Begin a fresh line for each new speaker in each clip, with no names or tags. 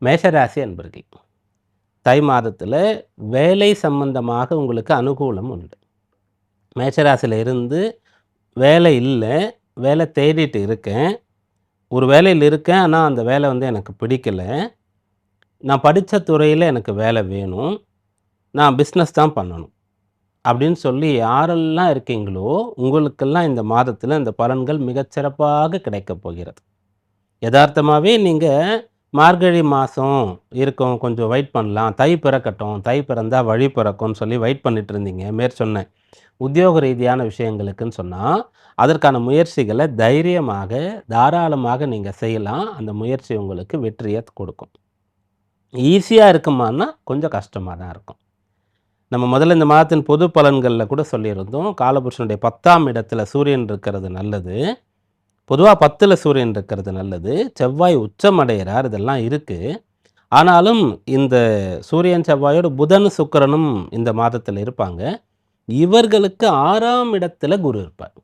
மேஷராசி அன்பர்கள், தை மாதத்தில் வேலை சம்பந்தமாக உங்களுக்கு அனுகூலம் உண்டு. மேஷராசியில் இருந்து வேலை இல்லை, வேலை தேடிட்டு இருக்கேன், ஒரு வேலையில் இருக்கேன், ஆனால் அந்த வேலை எனக்கு பிடிக்கலை, நான் படித்த துறையில் எனக்கு வேலை வேணும், நான் பிஸ்னஸ் தான் பண்ணணும் அப்படின்னு சொல்லி யாரெல்லாம் இருக்கீங்களோ உங்களுக்கெல்லாம் இந்த மாதத்தில் இந்த பலன்கள் மிகச்சிறப்பாக கிடைக்கப் போகிறது. யதார்த்தமாகவே நீங்கள் மார்கழி மாதம் இருக்கும், கொஞ்சம் வெயிட் பண்ணலாம், தை பிறக்கட்டும், தை பிறந்தால் வழி பிறக்கும்னு சொல்லி வெயிட் பண்ணிட்டு இருந்தீங்க மேற்சொன்னேன் உத்தியோக ரீதியான விஷயங்களுக்குன்னு சொன்னால், அதற்கான முயற்சிகளை தைரியமாக தாராளமாக நீங்கள் செய்யலாம். அந்த முயற்சி உங்களுக்கு வெற்றியை கொடுக்கும். ஈஸியாக இருக்குமான்னா கொஞ்சம் கஷ்டமாக தான் இருக்கும். நம்ம முதல்ல இந்த மாதத்தின் பொது பலன்களில் கூட சொல்லியிருந்தோம், காலபுருஷனுடைய 10ஆம் இடத்துல சூரியன் இருக்கிறது நல்லது. பொதுவாக 10ல் சூரியன் இருக்கிறது நல்லது. செவ்வாய் உச்சம் அடைகிறார், இதெல்லாம் இருக்குது. ஆனாலும் இந்த சூரியன் செவ்வாயோடு புதன் சுக்கிரனும் இந்த மாதத்தில் இருப்பாங்க. இவர்களுக்கு 6ஆம் இடத்துல குரு இருப்பார்.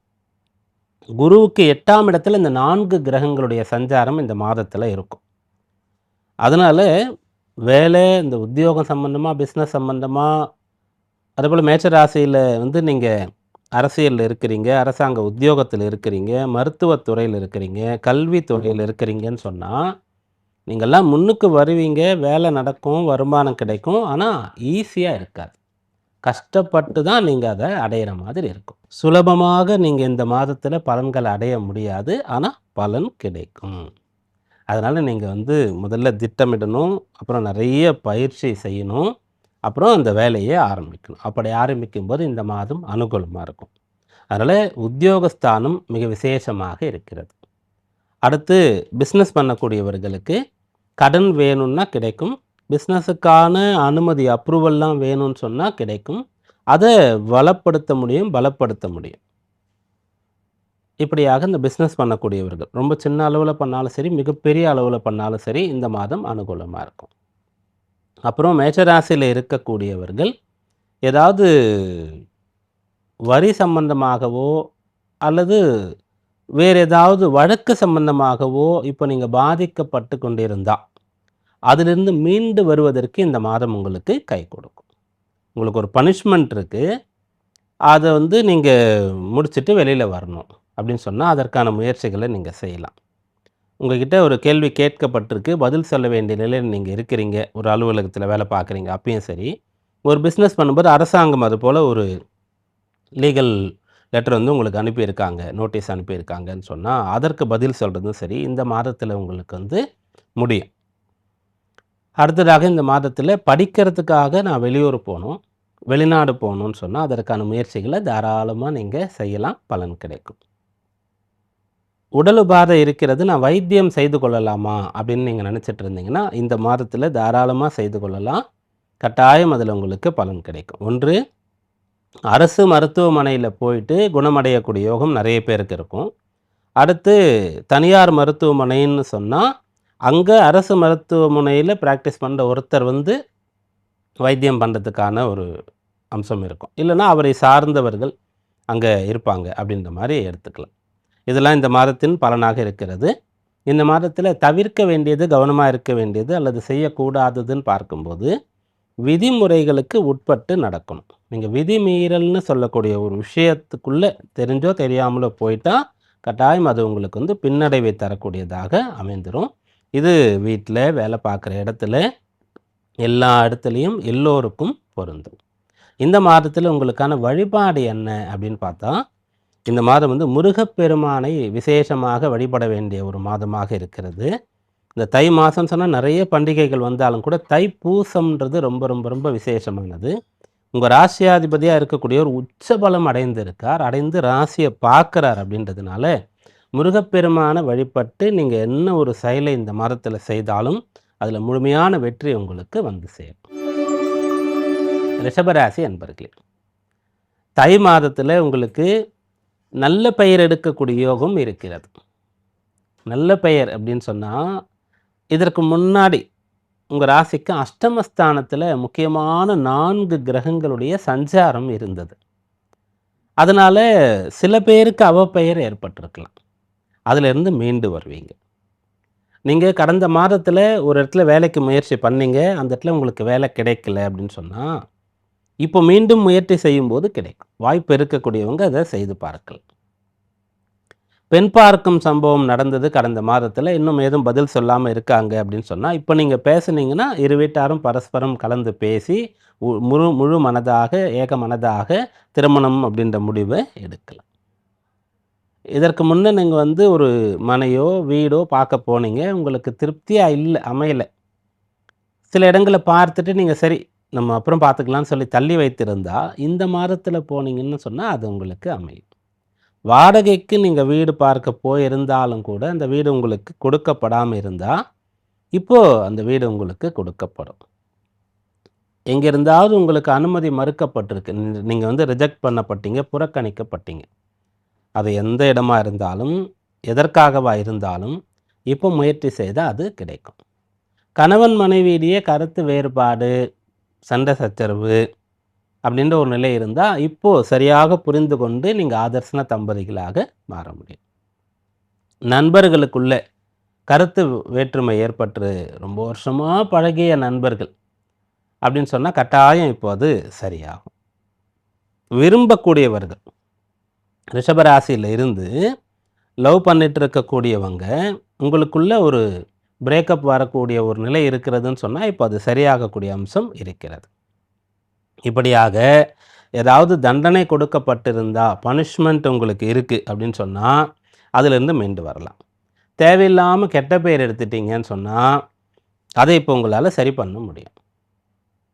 குருவுக்கு 8ஆம் இடத்துல இந்த 4 கிரகங்களுடைய சஞ்சாரம் இந்த மாதத்தில் இருக்கும். அதனால் வேலை, இந்த உத்தியோகம் சம்பந்தமாக, பிஸ்னஸ் சம்பந்தமாக, அதேபோல் மேஷ ராசியில் நீங்கள் அரசியலில் இருக்கிறீங்க, அரசாங்க உத்தியோகத்தில் இருக்கிறீங்க, மருத்துவத்துறையில் இருக்கிறீங்க, கல்வித்துறையில் இருக்கிறீங்கன்னு சொன்னால் நீங்கள்லாம் முன்னுக்கு வருவீங்க, வேலை நடக்கும், வருமானம் கிடைக்கும். ஆனால் ஈஸியாக இருக்காது. கஷ்டப்பட்டு தான் நீங்கள் அதை அடையிற மாதிரி இருக்கும். சுலபமாக நீங்கள் இந்த மாதத்தில் பலன்களை அடைய முடியாது, ஆனால் பலன் கிடைக்கும். அதனால் நீங்கள் முதல்ல திட்டமிடணும், அப்புறம் நிறைய பயிற்சி செய்யணும், அப்புறம் அந்த வேலையை ஆரம்பிக்கணும். அப்படி ஆரம்பிக்கும்போது இந்த மாதம் அனுகூலமாக இருக்கும். அதனால் உத்தியோகஸ்தானம் மிக விசேஷமாக இருக்கிறது. அடுத்து பிஸ்னஸ் பண்ணக்கூடியவர்களுக்கு கடன் வேணும்னா கிடைக்கும். பிஸ்னஸுக்கான அனுமதி அப்ரூவல்லாம் வேணும்னு சொன்னால் கிடைக்கும். அதை வளப்படுத்த முடியும், பலப்படுத்த முடியும். இப்படியாக இந்த பிஸ்னஸ் பண்ணக்கூடியவர்கள் ரொம்ப சின்ன அளவில் பண்ணாலும் சரி, மிகப்பெரிய அளவில் பண்ணாலும் சரி, இந்த மாதம் அனுகூலமாக இருக்கும். அப்புறம் மேஷராசியில் இருக்கக்கூடியவர்கள் ஏதாவது வரி சம்பந்தமாகவோ அல்லது வேறு ஏதாவது வழக்கு சம்பந்தமாகவோ இப்போ நீங்கள் பாதிக்கப்பட்டு கொண்டிருந்தால் அதிலிருந்து மீண்டு வருவதற்கு இந்த மாதம் உங்களுக்கு கை கொடுக்கும். உங்களுக்கு ஒரு பனிஷ்மெண்ட் இருக்குது, அதை நீங்கள் முடிச்சுட்டு வெளியில் வரணும் அப்படின்னு சொன்னால் அதற்கான முயற்சிகளை நீங்கள் செய்யலாம். உங்கள்கிட்ட ஒரு கேள்வி கேட்கப்பட்டிருக்கு, பதில் சொல்ல வேண்டிய நிலையில் நீங்கள் இருக்கிறீங்க, ஒரு அலுவலகத்தில் வேலை பார்க்குறீங்க, அப்பயும் சரி, ஒரு பிஸ்னஸ் பண்ணும்போது அரசாங்கம் அது போல் ஒரு லீகல் லெட்டர் உங்களுக்கு அனுப்பியிருக்காங்க, நோட்டீஸ் அனுப்பியிருக்காங்கன்னு சொன்னால் அதற்கு பதில் சொல்கிறதும் சரி, இந்த மாதத்தில் உங்களுக்கு முடியும். அடுத்ததாக இந்த மாதத்தில் படிக்கிறதுக்காக நான் வெளியூர் போகணும், வெளிநாடு போகணுன்னு சொன்னால் அதற்கான முயற்சிகளை தாராளமாக நீங்கள் செய்யலாம், பலன் கிடைக்கும். உடல் உபாதை இருக்கிறது, நான் வைத்தியம் செய்து கொள்ளலாமா அப்படின்னு நீங்கள் நினச்சிட்டு இருந்தீங்கன்னா இந்த மாதத்தில் தாராளமாக செய்து கொள்ளலாம். கட்டாயம் அதில் உங்களுக்கு பலன் கிடைக்கும். ஒன்று, அரசு மருத்துவமனையில் போயிட்டு குணமடையக்கூடிய யோகம் நிறைய பேருக்கு இருக்கும். அடுத்து தனியார் மருத்துவமனைன்னு சொன்னால் அங்கே அரசு மருத்துவமனையில் ப்ராக்டிஸ் பண்ணுற ஒருத்தர் வைத்தியம் பண்ணுறதுக்கான ஒரு அம்சம் இருக்கும். இல்லைன்னா அவரை சார்ந்தவர்கள் அங்கே இருப்பாங்க அப்படின்ற மாதிரி எடுத்துக்கலாம். இதெல்லாம் இந்த மாதத்தின் பலனாக இருக்கிறது. இந்த மாதத்தில் தவிர்க்க வேண்டியது, கவனமாக இருக்க வேண்டியது அல்லது செய்யக்கூடாததுன்னு பார்க்கும்போது விதிமுறைகளுக்கு உட்பட்டு நடக்கணும். நீங்கள் விதிமீறல்னு சொல்லக்கூடிய ஒரு விஷயத்துக்குள்ளே தெரிஞ்சோ தெரியாமலோ போயிட்டால் கட்டாயம் அது உங்களுக்கு பின்னடைவை தரக்கூடியதாக அமைந்துடும். இது வீட்டில், வேலை பார்க்குற இடத்துல, எல்லா இடத்துலையும் எல்லோருக்கும் பொருந்தும். இந்த மாதத்தில் உங்களுக்கான வழிபாடு என்ன அப்படின்னு பார்த்தா, இந்த மாதம் முருகப்பெருமானை விசேஷமாக வழிபட வேண்டிய ஒரு மாதமாக இருக்கிறது. இந்த தை மாதம் சொன்னால் நிறைய பண்டிகைகள் வந்தாலும் கூட தைப்பூசம்ன்றது ரொம்ப ரொம்ப ரொம்ப விசேஷமானது. உங்கள் ராசியாதிபதியாக இருக்கக்கூடியவர் உச்சபலம் அடைந்திருக்கார், அடைந்து ராசியை பார்க்குறார். அப்படின்றதுனால முருகப்பெருமானை வழிபட்டு நீங்கள் என்ன ஒரு செயலை இந்த மாதத்தில் செய்தாலும் அதில் முழுமையான வெற்றி உங்களுக்கு சேரும். ரிஷபராசி அன்பர்களே, தை மாதத்தில் உங்களுக்கு நல்ல பெயர் எடுக்கக்கூடிய யோகம் இருக்கிறது. நல்ல பெயர் அப்படின்னு சொன்னால், இதற்கு முன்னாடி உங்கள் ராசிக்கு அஷ்டமஸ்தானத்தில் முக்கியமான 4 கிரகங்களுடைய சஞ்சாரம் இருந்தது. அதனால் சில பேருக்கு அவப்பெயர் ஏற்பட்டிருக்கலாம், அதிலிருந்து மீண்டு வருவீங்க. நீங்க கடந்த மாதத்துல ஒரு இடத்துல வேலைக்கு முயற்சி பண்ணீங்க. அந்த இடத்துல உங்களுக்கு வேலை கிடைக்கல அப்படின்னு சொன்னா, இப்போ மீண்டும் முயற்சி செய்யும்போது கிடைக்கும். வாய்ப்பு இருக்கக்கூடியவங்க அத செய்து பார்க்கலாம். பெண் பார்க்கும் சம்பவம் நடந்தது கடந்த மாதத்துல. இன்னும் ஏதும் பதில் சொல்லாம இருக்காங்க அப்படின்னு சொன்னா, இப்ப நீங்க பேசுனீங்கன்னா, இரு வீட்டாரும் பரஸ்பரம் கலந்து பேசி, முழு முழு மனதாக, ஏக மனதாக திருமணம் அப்படின்ற முடிவ எடுக்கலாம். இதற்கு முன்ன நீங்க வந்து ஒரு மனையோ, வீடோ பார்க்க போனீங்க. உங்களுக்கு திருப்தியா இல்ல, அமையல. சில இடங்கள பார்த்துட்டு நீங்க சரி, நம்ம அப்புறம் பார்த்துக்கலாம்னு சொல்லி தள்ளி வைத்திருந்தா, இந்த மாதத்துல போனீங்கன்னு சொன்னா, அது உங்களுக்கு அமையும். வாடகைக்கு நீங்க வீடு பார்க்க போயிருந்தாலும் கூட, அந்த வீடு உங்களுக்கு கொடுக்கப்படாம இருந்தா, இப்போ அந்த வீடு உங்களுக்கு கொடுக்கப்படும். எங்கிருந்தாவது உங்களுக்கு அனுமதி மறுக்கப்பட்டிருக்கு. நீங்க வந்து ரிஜெக்ட் பண்ணப்பட்டீங்க, புறக்கணிக்கப்பட்டீங்க. அது எந்த இடமா இருந்தாலும், எதற்காகவா இருந்தாலும், இப்போ முயற்சி செய்தா அது கிடைக்கும். கணவன் மனைவியிடையே கருத்து வேறுபாடு, சண்டை சச்சரவு அப்படின்ற ஒரு நிலை இருந்தா, இப்போ சரியாக புரிந்து கொண்டு நீங்க ஆதர்சன தம்பதிகளாக மாற முடியும். நண்பர்களுக்குள்ள கருத்து வேற்றுமை ஏற்பட்டு ரொம்ப வருஷமா பழகிய நண்பர்கள் அப்படின்னு சொன்னா, கட்டாயம் இப்போ அது சரியாகும். விரும்பக்கூடியவர்கள் ரிஷபராசியில இருந்து லவ் பண்ணிட்டு இருக்கக்கூடியவங்க, உங்களுக்குள்ள ஒரு பிரேக்கப் வரக்கூடிய ஒரு நிலை இருக்கிறதுன்னு சொன்னா, இப்போ அது சரியாகக்கூடிய அம்சம் இருக்கிறது. இப்படியாக ஏதாவது தண்டனை கொடுக்கப்பட்டிருந்தா, பனிஷ்மென்ட் உங்களுக்கு இருக்கு அப்படின்னு சொன்னா, அதிலிருந்து மீண்டு வரலாம். தேவையில்லாம கெட்ட பெயர் எடுத்துட்டீங்கன்னு சொன்னா, அதை இப்போ உங்களால சரி பண்ண முடியும்.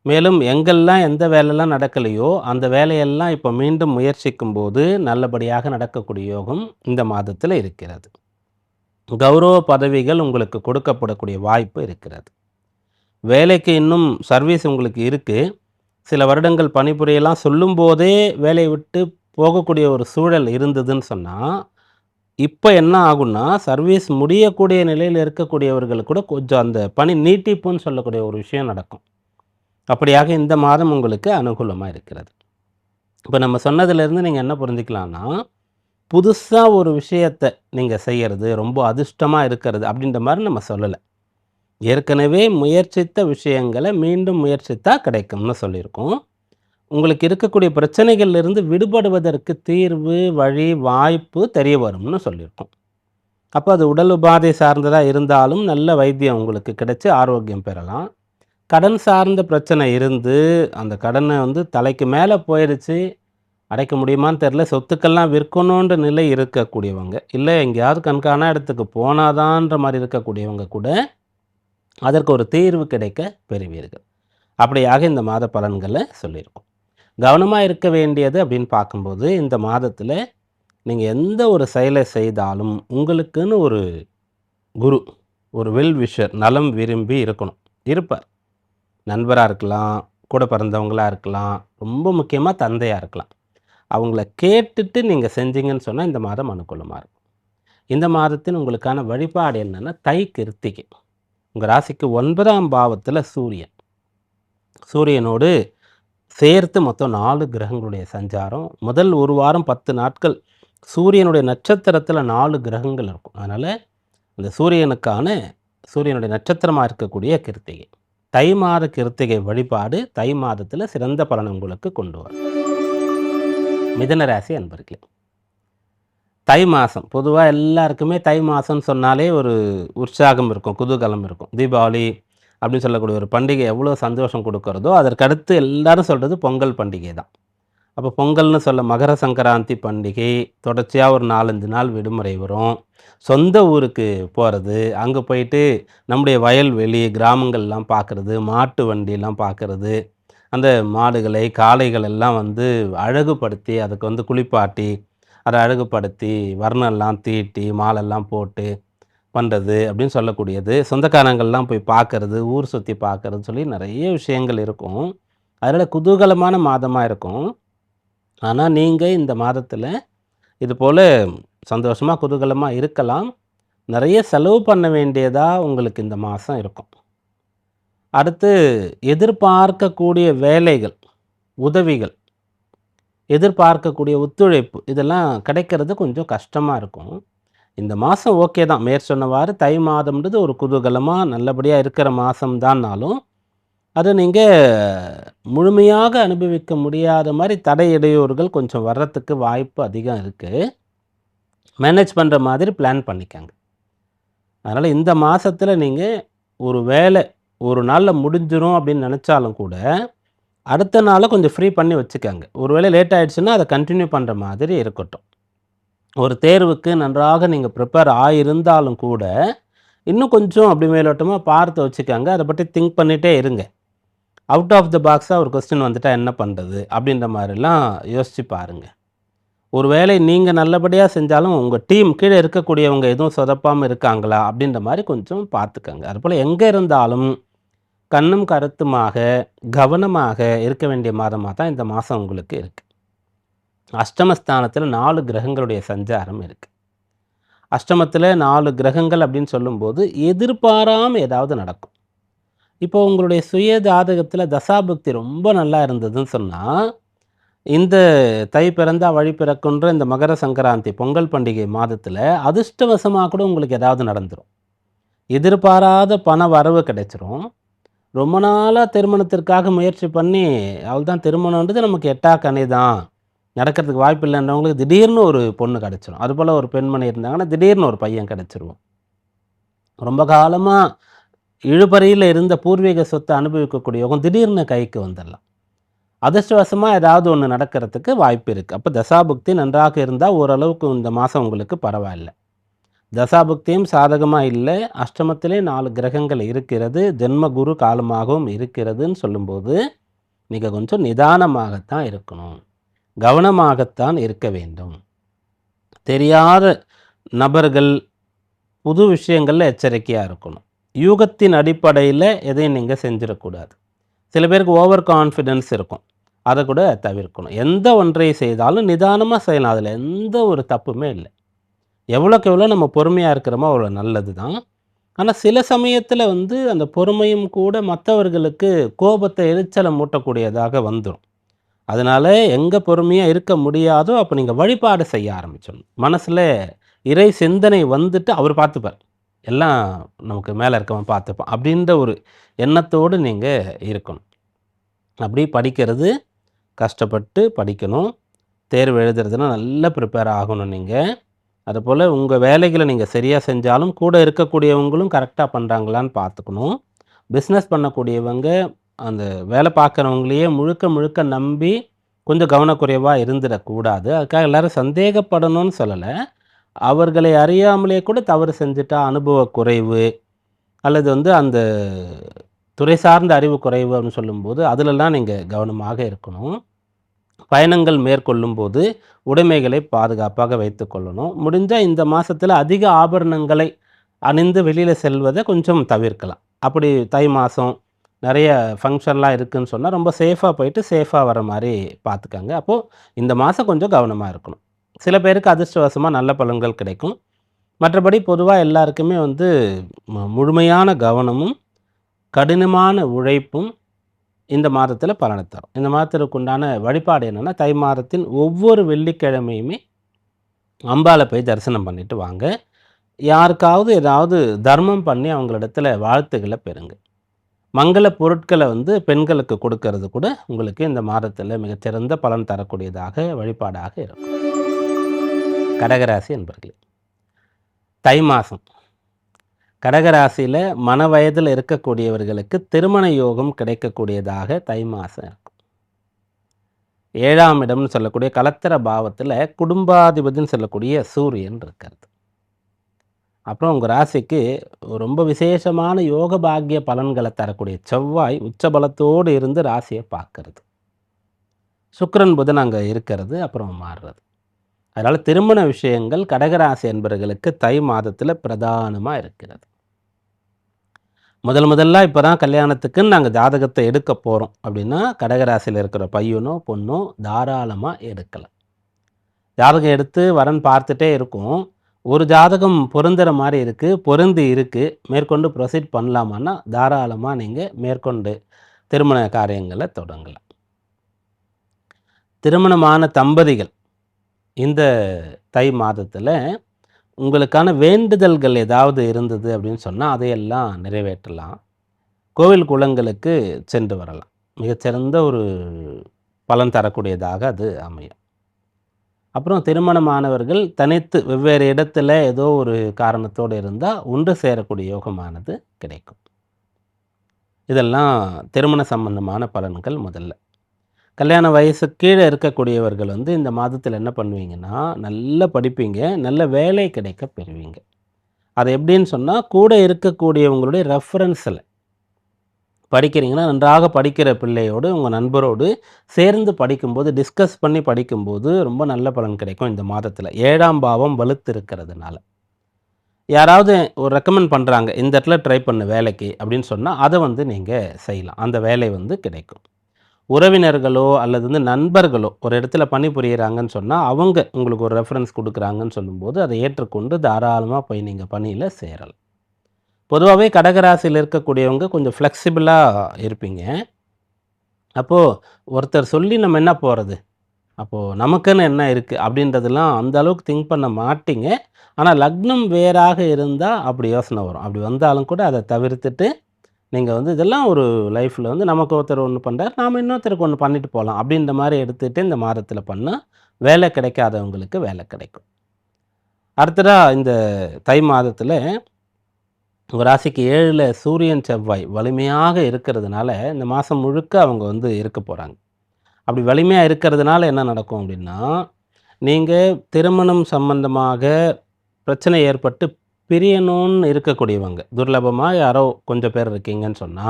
மேலும் எங்கெல்லாம் எந்த வேலைலாம் நடக்கலையோ, அந்த வேலையெல்லாம் இப்போ மீண்டும் முயற்சிக்கும்போது நல்லபடியாக நடக்கக்கூடிய யோகம் இந்த மாதத்தில இருக்கிறது. கௌரவ பதவிகள் உங்களுக்கு கொடுக்கப்படக்கூடிய வாய்ப்பு இருக்கிறது. வேலைக்கு இன்னும் சர்வீஸ் உங்களுக்கு இருக்கு. சில வருடங்கள் பணிபுரியலாம் சொல்லும்போதே வேலையை விட்டு போகக்கூடிய ஒரு சூழல் இருந்ததுன்னு சொன்னா, இப்ப என்ன ஆகும்னா, சர்வீஸ் முடியக்கூடிய நிலையில இருக்கக்கூடியவர்கள் கூட கொஞ்சம் அந்த பணி நீட்டிப்புன்னு சொல்லக்கூடிய ஒரு விஷயம் நடக்கும். அப்படியாக இந்த மாதம் உங்களுக்கு அனுகூலமா இருக்கிறது. இப்ப நம்ம சொன்னதிலிருந்து நீங்க என்ன புரிஞ்சுக்கலாம்னா, புதுசா ஒரு விஷயத்த நீங்க செய்யறது, ரொம்ப அதிர்ஷ்டமா இருக்கிறது அப்படின்ற மாரி நம்ம சொல்லல. ஏற்கனவே முயற்சித்த விஷயங்கள மீண்டும் முயற்சித்தா கிடைக்கும்னு சொல்லியிருக்கோம். உங்களுக்கு இருக்கக்கூடிய பிரச்சனைகள்லிருந்து விடுபடுவதற்கு தீர்வு, வழி, வாய்ப்பு தெரிய வரும்னு சொல்லியிருக்கோம். அப்ப அது உடல் உபாதை சார்ந்ததா இருந்தாலும் நல்ல வைத்தியம் உங்களுக்கு கிடைச்சு ஆரோக்கியம் பெறலாம். கடன் சார்ந்த பிரச்சனை இருந்து, அந்த கடன வந்து தலைக்கு மேல போயிருச்சு, அடைக்க முடியுமான்னு தெரியல. சொத்துக்கள்லாம் விற்கணுன்ற நிலை இருக்கக்கூடியவங்க, இல்ல எங்கேயாவது கண்காணா இடத்துக்கு போனாதான்ற மாரி இருக்கக்கூடியவங்க கூட, அதற்கு ஒரு தீர்வு கிடைக்க பெறுவீர்கள். அப்படியாக இந்த மாத பலன்கள சொல்லியிருக்கோம். கவனமா இருக்க வேண்டியது அப்படின்னு பார்க்கும்போது, இந்த மாதத்தில நீங்க எந்த ஒரு செயலை செய்தாலும், உங்களுக்குன்னு ஒரு குரு, ஒரு வெல் விஷர், நலம் விரும்பி இருக்கணும். இருப்பார். நண்பரா இருக்கலாம், கூட பிறந்தவங்களா இருக்கலாம், ரொம்ப முக்கியமா தந்தையா இருக்கலாம். அவங்கள கேட்டுட்டு நீங்க செஞ்சீங்கன்னு சொன்னா, இந்த மாதம் அனுகூலமா இருக்கும். இந்த மாதத்தின் உங்களுக்கான வழிபாடு என்னன்னா, தை கிருத்திகை. உங்க ராசிக்கு 9ஆம் பாவத்தில சூரியன். சூரியனோடு சேர்த்து மொத்தம் 4 கிரகங்களுடைய சஞ்சாரம். முதல் 1 வாரம் 10 நாட்கள் சூரியனுடைய நட்சத்திரத்தில 4 கிரகங்கள் இருக்கும். அதனால இந்த சூரியனுடைய நட்சத்திரமா இருக்கக்கூடிய கிருத்திகை. தை மாத கிருத்திகை வழிபாடு தை மாதத்தில சிறந்த பலனை உங்களுக்கு கொண்டு வரும். மிதுன ராசி அன்பர்களே, தை மாசம் பொதுவா எல்லாருக்குமே தை மாசம்னு சொன்னாலே ஒரு உற்சாகம் இருக்கும், குதூகலம் இருக்கும். தீபாவளி அப்படின்னு சொல்லக்கூடிய ஒரு பண்டிகை எவ்வளோ சந்தோஷம் கொடுக்கிறதோ, அதற்கடுத்து எல்லாரும் சொல்றது பொங்கல் பண்டிகை தான். அப்போ பொங்கல்னு சொல்ல மகர சங்கராந்தி பண்டிகை, தொடர்ச்சியா ஒரு 4, 5 நாள் விடுமுறை வரும். சொந்த ஊருக்கு போறது, அங்க போயிட்டு நம்முடைய வயல்வெளி, கிராமங்கள்லாம் பார்க்கறது, மாட்டு வண்டிலாம் பார்க்கறது, அந்த மாடுகளை, காளைகள் எல்லாம் வந்து அழகுபடுத்தி, அதுக்கு வந்து குளிப்பாட்டி, அத அழகுபடுத்தி, வர்ணம்லாம் தீட்டி, மாலைலாம் போட்டு பண்றது அப்படின்னு சொல்லக்கூடியது. சொந்தக்காரங்கள்லாம் போய் பார்க்கறது, ஊர் சுத்தி பார்க்கறதுன்னு சொல்லி நெறைய விஷயங்கள் இருக்கும். அதனால குதூகலமான மாதமா இருக்கும். ஆனா, நீங்க இந்த மாதத்தில இதுபோல சந்தோஷமா, குதூகலமா இருக்கலாம். நெறைய செலவு பண்ண வேண்டியதா உங்களுக்கு இந்த மாசம் இருக்கும். அடுத்து எதிர்பார்க்கக்கூடிய வேலைகள், உதவிகள், எதிர்பார்க்கக்கூடிய ஒத்துழைப்பு இதெல்லாம் கிடைக்கிறது கொஞ்சம் கஷ்டமா இருக்கும். இந்த மாதம் ஓகே தான், மேற்சொன்னவாறு தை மாதம்ன்றது ஒரு குதூகலமாக நல்லபடியாக இருக்கிற மாதம் தான்னாலும் அதை நீங்கள் முழுமையாக அனுபவிக்க முடியாத மாதிரி தடை இடையூறுகள் கொஞ்சம் வர்றதுக்கு வாய்ப்பு அதிகம் இருக்குது. மேனேஜ் பண்ணுற மாதிரி பிளான் பண்ணிக்கங்க. அதனால் இந்த மாதத்தில் நீங்கள் ஒரு வேலை ஒரு நாளில் முடிஞ்சிடும் அப்படின்னு நினச்சாலும் கூட அடுத்த நாளை கொஞ்சம் ஃப்ரீ பண்ணி வச்சுக்கோங்க. ஒரு வேளை லேட் ஆகிடுச்சுன்னா அதை கண்டினியூ பண்ணுற மாதிரி இருக்கட்டும். ஒரு தேர்வுக்கு நன்றாக நீங்கள் ப்ரிப்பேர் ஆகியிருந்தாலும் கூட இன்னும் கொஞ்சம் அப்படி மேலோட்டமாக பார்த்து வச்சுக்கோங்க. அதை பற்றி திங்க் பண்ணிகிட்டே இருங்க. அவுட் ஆஃப் த பாக்ஸாக ஒரு கொஸ்டின் வந்துட்டால் என்ன பண்ணுறது அப்படின்ற மாதிரிலாம் யோசித்து பாருங்கள். ஒரு வேளை நீங்கள் நல்லபடியாக செஞ்சாலும் உங்கள் டீம் கீழே இருக்கக்கூடியவங்க எதுவும் சொதப்பாமல் இருக்காங்களா அப்படின்ற மாதிரி கொஞ்சம் பார்த்துக்கங்க. அதுபோல் எங்கே இருந்தாலும் கண்ணும் கருத்துமாக கவனமாக இருக்க வேண்டிய மாதமாக தான் இந்த மாதம் உங்களுக்கு இருக்குது. அஷ்டமஸ்தானத்தில் 4 கிரகங்களுடைய சஞ்சாரம் இருக்குது. அஷ்டமத்தில் 4 கிரகங்கள் அப்படின்னு சொல்லும்போது எதிர்பாராமல் ஏதாவது நடக்கும். இப்போ உங்களுடைய சுய ஜாதகத்தில் தசாபுக்தி ரொம்ப நல்லா இருந்ததுன்னு சொன்னால் இந்த தை பிறந்தா வழி பிறக்குன்ற இந்த மகர சங்கராந்தி பொங்கல் பண்டிகை மாதத்தில் அதிர்ஷ்டவசமாக கூட உங்களுக்கு ஏதாவது நடந்துடும். எதிர்பாராத பண வரவு கிடைச்சிரும். ரொம்ப நாளாக திருமணத்திற்காக முயற்சி பண்ணி அவள்தான் திருமணன்றது நமக்கு எட்டா கனி தான், நடக்கிறதுக்கு வாய்ப்பு இல்லைன்றவங்களுக்கு திடீர்னு ஒரு பொண்ணு கிடச்சிரும். அதுபோல் ஒரு பெண்மணி இருந்தாங்கன்னா திடீர்னு ஒரு பையன் கிடச்சிருவோம். ரொம்ப காலமாக இழுபறியில் இருந்த பூர்வீக சொத்தை அனுபவிக்கக்கூடியவங்க திடீர்னு கைக்கு வந்துடலாம். அதிர்ஷ்டவசமாக ஏதாவது ஒன்று நடக்கிறதுக்கு வாய்ப்பு இருக்குது. அப்போ தசாபுக்தி நன்றாக இருந்தால் ஓரளவுக்கு இந்த மாதம் உங்களுக்கு பரவாயில்ல. தசாபுக்தியும் சாதகமாக இல்லை. அஷ்டமத்திலே 4 கிரகங்கள் இருக்கிறது. ஜென்ம குரு காலமாகவும் இருக்கிறதுன்னு சொல்லும்போது நீங்கள் கொஞ்சம் நிதானமாகத்தான் இருக்கணும், கவனமாகத்தான் இருக்க வேண்டும். தெரியாத நபர்கள் புது விஷயங்களில் எச்சரிக்கையாக இருக்கணும். யூகத்தின் அடிப்படையில் எதையும் நீங்கள் செஞ்சிடக்கூடாது. சில பேருக்கு ஓவர் கான்ஃபிடென்ஸ் இருக்கும், அதை கூட தவிர்க்கணும். எந்த ஒன்றை செய்தாலும் நிதானமாக செய்யலாம், அதில் எந்த ஒரு தப்புமே இல்லை. எவ்வளோக்கு எவ்வளோ நம்ம பொறுமையாக இருக்கிறோமோ அவ்வளோ நல்லது தான். ஆனால் சில சமயத்தில் அந்த பொறுமையும் கூட மற்றவர்களுக்கு கோபத்தை எரிச்சலை மூட்டக்கூடியதாக வந்துடும். அதனால் எங்கே பொறுமையாக இருக்க முடியாதோ அப்போ நீங்கள் வழிபாடு செய்ய ஆரம்பிச்சிடணும். மனசில் இறை சிந்தனை வந்துட்டு அவர் பார்த்துப்பார், எல்லாம் நமக்கு மேலே இருக்கவன் பார்த்துப்பான் அப்படின்ற ஒரு எண்ணத்தோடு நீங்கள் இருக்கணும். அப்படி படிக்கிறது கஷ்டப்பட்டு படிக்கணும். தேர்வு எழுதுறதுன்னா நல்லா ப்ரிப்பேர் ஆகணும் நீங்கள். அதுபோல் உங்கள் வேலைகளை நீங்கள் சரியாக செஞ்சாலும் கூட இருக்கக்கூடியவங்களும் கரெக்டாக பண்ணுறாங்களான்னு பார்த்துக்கணும். பிஸ்னஸ் பண்ணக்கூடியவங்க அந்த வேலை பார்க்குறவங்களையே முழுக்க முழுக்க நம்பி கொஞ்சம் கவனக்குறைவாக இருந்துடக்கூடாது. அதுக்காக எல்லோரும் சந்தேகப்படணும்னு சொல்லலை. அவர்களை அறியாமலே கூட தவறு செஞ்சுட்டா அனுபவ குறைவு அல்லது அந்த துறை சார்ந்த அறிவு குறைவு அப்படின்னு சொல்லும்போது அதிலெல்லாம் நீங்கள் கவனமாக இருக்கணும். பயணங்கள் மேற்கொள்ளும் போது உடைமைகளை பாதுகாப்பாக வைத்து கொள்ளணும். முடிஞ்சால் இந்த மாதத்தில் அதிக ஆபரணங்களை அணிந்து வெளியில் செல்வதை கொஞ்சம் தவிர்க்கலாம். அப்படி தை மாதம் நிறைய ஃபங்க்ஷன்லாம் இருக்குதுன்னு சொன்னால் ரொம்ப சேஃபாக போயிட்டு சேஃபாக வர மாதிரி பார்த்துக்கங்க. அப்போது இந்த மாதம் கொஞ்சம் கவனமாக இருக்கணும். சில பேருக்கு அதிர்ஷ்டவசமாக நல்ல பலன்கள் கிடைக்கும். மற்றபடி பொதுவாக எல்லாருக்குமே முழுமையான கவனமும் கடினமான உழைப்பும் இந்த மாதத்தில் பலனை தரும். இந்த மாதத்திற்கு உண்டான வழிபாடு என்னென்னா, தை மாதத்தின் ஒவ்வொரு வெள்ளிக்கிழமையுமே அம்பாளை போய் தரிசனம் பண்ணிட்டு வாங்க. யாருக்காவது ஏதாவது தர்மம் பண்ணி அவங்களிடத்துல வாழ்த்துக்களை பெறுங்க. மங்கள பொருட்களை பெண்களுக்கு கொடுக்கறது கூட உங்களுக்கு இந்த மாதத்தில் மிகச்சிறந்த பலன் தரக்கூடியதாக வழிபாடாக இருக்கும். கடகராசி என்பர்களே, தை மாதம் கடகராசியில் மன வயதில் இருக்கக்கூடியவர்களுக்கு திருமண யோகம் கிடைக்கக்கூடியதாக தை மாதம் இருக்கும். 7ஆம் இடம்னு சொல்லக்கூடிய கலத்திர பாவத்தில் குடும்பாதிபதினு சொல்லக்கூடிய சூரியன் இருக்கிறது. அப்புறம் உங்கள் ராசிக்கு ரொம்ப விசேஷமான யோக பாக்கிய பலன்களை தரக்கூடிய செவ்வாய் உச்சபலத்தோடு இருந்து ராசியை பார்க்கறது. சுக்கிரன் புதன் அங்கே இருக்கிறது, அப்புறம் மாறுறது. அதனால் திருமண விஷயங்கள் கடகராசி என்பவர்களுக்கு தை மாதத்தில் பிரதானமாக இருக்கிறது. முதல்ல இப்போ தான் கல்யாணத்துக்குன்னு நாங்கள் ஜாதகத்தை எடுக்க போகிறோம் அப்படின்னா கடகராசியில் இருக்கிற பையனோ பொண்ணோ தாராளமாக எடுக்கலாம். ஜாதகம் எடுத்து வரன் பார்த்துட்டே இருக்கும். ஒரு ஜாதகம் பொருந்துகிற மாதிரி இருக்குது, பொருந்தி இருக்குது, மேற்கொண்டு ப்ரொசீட் பண்ணலாமான்னா தாராளமாக நீங்கள் மேற்கொண்டு திருமண காரியங்களை தொடங்கலாம். திருமணமான தம்பதிகள் இந்த தை மாதத்தில் உங்களுக்கான வேண்டுதல்கள் ஏதாவது இருந்தது அப்படின்னு சொன்னா, அதையெல்லாம் நிறைவேற்றலாம். கோவில், குளங்களுக்கு சென்று வரலாம். மிகச்சிறந்த ஒரு பலன் தரக்கூடியதாக அது அமையும். அப்புறம் திருமணமானவர்கள் தனித்து வெவ்வேறு இடத்துல ஏதோ ஒரு காரணத்தோடு இருந்தா, ஒன்று சேரக்கூடிய யோகமானது கிடைக்கும். இதெல்லாம் திருமண சம்பந்தமான பலன்கள் முதல்ல. கல்யாண வயசுக்கு கீழ இருக்கக்கூடியவர்கள் வந்து இந்த மாதத்தில என்ன பண்ணுவீங்கன்னா, நல்லா படிப்பீங்க. நல்ல வேலை கிடைக்க பெறுவீங்க. அது எப்படின்னு சொன்னா, கூட இருக்கக்கூடியவங்களுடைய ரெஃபரன்ஸ்ல படிக்கிறீங்கன்னா, நன்றாக படிக்கிற பிள்ளையோடு, உங்க நண்பரோடு சேர்ந்து படிக்கும்போது, டிஸ்கஸ் பண்ணி படிக்கும்போது, ரொம்ப நல்ல பலன் கிடைக்கும் இந்த மாதத்தில. 7ஆம் பாவம் வலுத்து இருக்கிறதுனால. யாராவது ஒரு ரெக்கமெண்ட் பண்றாங்க, "இந்த இடத்துல ட்ரை பண்ணு வேலைக்கு" அப்படின்னு சொன்னா, அத வந்து நீங்க செய்யலாம். அந்த வேலை வந்து கிடைக்கும். உறவினர்களோ அல்லது வந்து நண்பர்களோ ஒரு இடத்துல பணிபுரியிறாங்கன்னு சொன்னா, அவங்க உங்களுக்கு ஒரு ரெஃபரன்ஸ் குடுக்குறாங்கன்னு சொல்லும்போது, அதை ஏற்றுக்கொண்டு தாராளமா போய் நீங்க பணியில சேரலாம். பொதுவாவே கடகராசியில இருக்கக்கூடியவங்க கொஞ்சம் ஃப்ளெக்சிபிளா இருப்பீங்க. அப்போ ஒருத்தர் சொல்லி நம்ம என்ன போறது? அப்போ நமக்குன்னு என்ன இருக்கு? அப்படின்றதெல்லாம் அந்த அளவுக்கு திங்க் பண்ண மாட்டீங்க. ஆனா லக்னம் வேறாக இருந்தா அப்படி யோசனை வரும். அப்படி வந்தாலும் கூட அத தவிர்த்துட்டு, நீங்க வந்து இதெல்லாம் ஒரு லைஃப்ல வந்து நமக்கு ஒருத்தர் ஒண்ணு பண்றாரு, நாம இன்னொருத்தருக்கு ஒண்ணு பண்ணிட்டு போலாம். அப்படின்ற மாரி எடுத்துட்டு இந்த மாதத்தில பண்ணா, வேலை கிடைக்காதவங்களுக்கு வேலை கிடைக்கும். அடுத்ததா இந்த தை மாதத்தில உங்க ராசிக்கு 7ல சூரியன், செவ்வாய் வலிமையாக இருக்கிறதுனால, இந்த மாசம் முழுக்க அவங்க வந்து இருக்க போறாங்க. அப்படி வலிமையா இருக்கிறதுனால என்ன நடக்கும் அப்படின்னா, நீங்க திருமணம் சம்பந்தமாக பிரச்சனை ஏற்பட்டு பிரியணும்னு இருக்கக்கூடியவங்க, துர்லபமா யாரோ கொஞ்சம் பேர் இருக்கீங்கன்னு சொன்னா,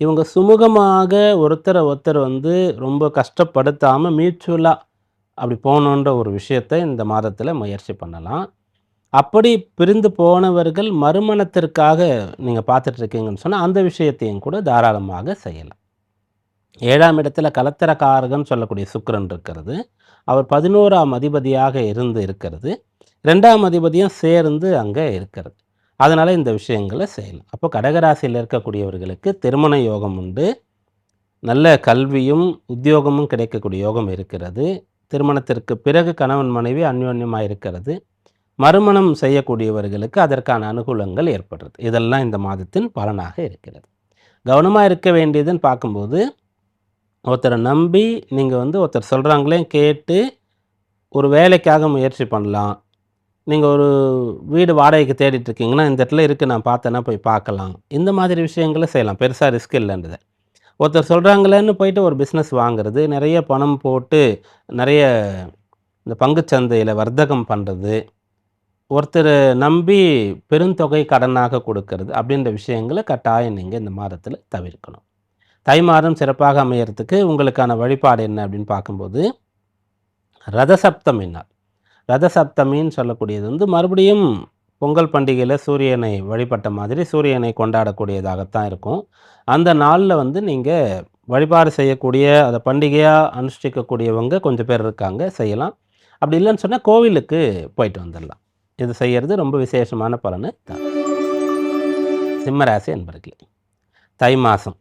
இவங்க சுமூகமாக ஒருத்தர ஒருத்தர் வந்து ரொம்ப கஷ்டப்படுத்தாம மியூச்சுவலா அப்படி போணுன்ற ஒரு விஷயத்த இந்த மாதத்தில முயற்சி பண்ணலாம். அப்படி பிரிந்து போனவர்கள் மறுமணத்திற்காக நீங்க பார்த்துட்டு இருக்கீங்கன்னு சொன்னா, அந்த விஷயத்தையும் கூட தாராளமாக செய்யலாம். 7ஆம் இடத்துல கலத்திரக்காரகன்னு சொல்லக்கூடிய சுக்கிரன் இருக்கிறது. அவர் 11ஆம் அதிபதியாக இருந்து இருக்கிறது. 2ஆம் அதிபதியும் சேர்ந்து அங்க இருக்கிறது. அதனால இந்த விஷயங்கள செய்யலாம். அப்போ கடகராசியில இருக்கக்கூடியவர்களுக்கு திருமண யோகம் உண்டு. நல்ல கல்வியும், உத்தியோகமும் கிடைக்கக்கூடிய யோகம் இருக்கிறது. திருமணத்திற்கு பிறகு கணவன், மனைவி அந்யோன்யமா இருக்கிறது. மறுமணம் செய்யக்கூடியவர்களுக்கு அதற்கான அனுகூலங்கள் ஏற்படுறது. இதெல்லாம் இந்த மாதத்தின் பலனாக இருக்கிறது. கவனமா இருக்க வேண்டியதுன்னு பார்க்கும்போது, ஒருத்தர நம்பி நீங்க வந்து ஒருத்தர் சொல்றாங்களேன்னு கேட்டு ஒரு வேலைக்காக முயற்சி பண்ணலாம். நீங்க ஒரு வீடு வாடகைக்கு தேடிட்டு இருக்கீங்கன்னா, இந்த இடத்துல இருக்கு நான் பார்த்தேன்னா போய் பார்க்கலாம். இந்த மாதிரி விஷயங்கள செய்யலாம். பெருசா ரிஸ்க் இல்லன்றது. ஒருத்தர் சொல்றாங்களேன்னு போயிட்டு ஒரு பிசினஸ் வாங்குறது, நெறைய பணம் போட்டு நெறைய இந்த பங்குச் சந்தையில வர்த்தகம் பண்றது, ஒருத்தர நம்பி பெருந்தொகை கடனாக கொடுக்கறது, அப்படின்ற விஷயங்கள கட்டாயம் நீங்க இந்த மாதத்தில தவிர்க்கணும். தை மாதம் சிறப்பாக அமையறதுக்கு உங்களுக்கான வழிபாடு என்ன அப்படின்னு பார்க்கும்போது, ரதசப்தமி நாள். ரதசப்தமின்னு சொல்லக்கூடியது வந்து மறுபடியும் பொங்கல் பண்டிகையில சூரியனை வழிபட்ட மாதிரி சூரியனை கொண்டாடக்கூடியதாகத்தான் இருக்கும். அந்த நாள்ல வந்து நீங்க வழிபாடு செய்யக்கூடிய, அத பண்டிகையா அனுஷ்டிக்கக்கூடியவங்க கொஞ்சம் பேர் இருக்காங்க, செய்யலாம். அப்படி இல்லன்னு சொன்னா கோவிலுக்கு போயிட்டு வந்துரலாம். இது செய்யறது ரொம்ப விசேஷமான பலனை தரும். சிம்ம ராசி அன்பர்களே, தை மாசம்.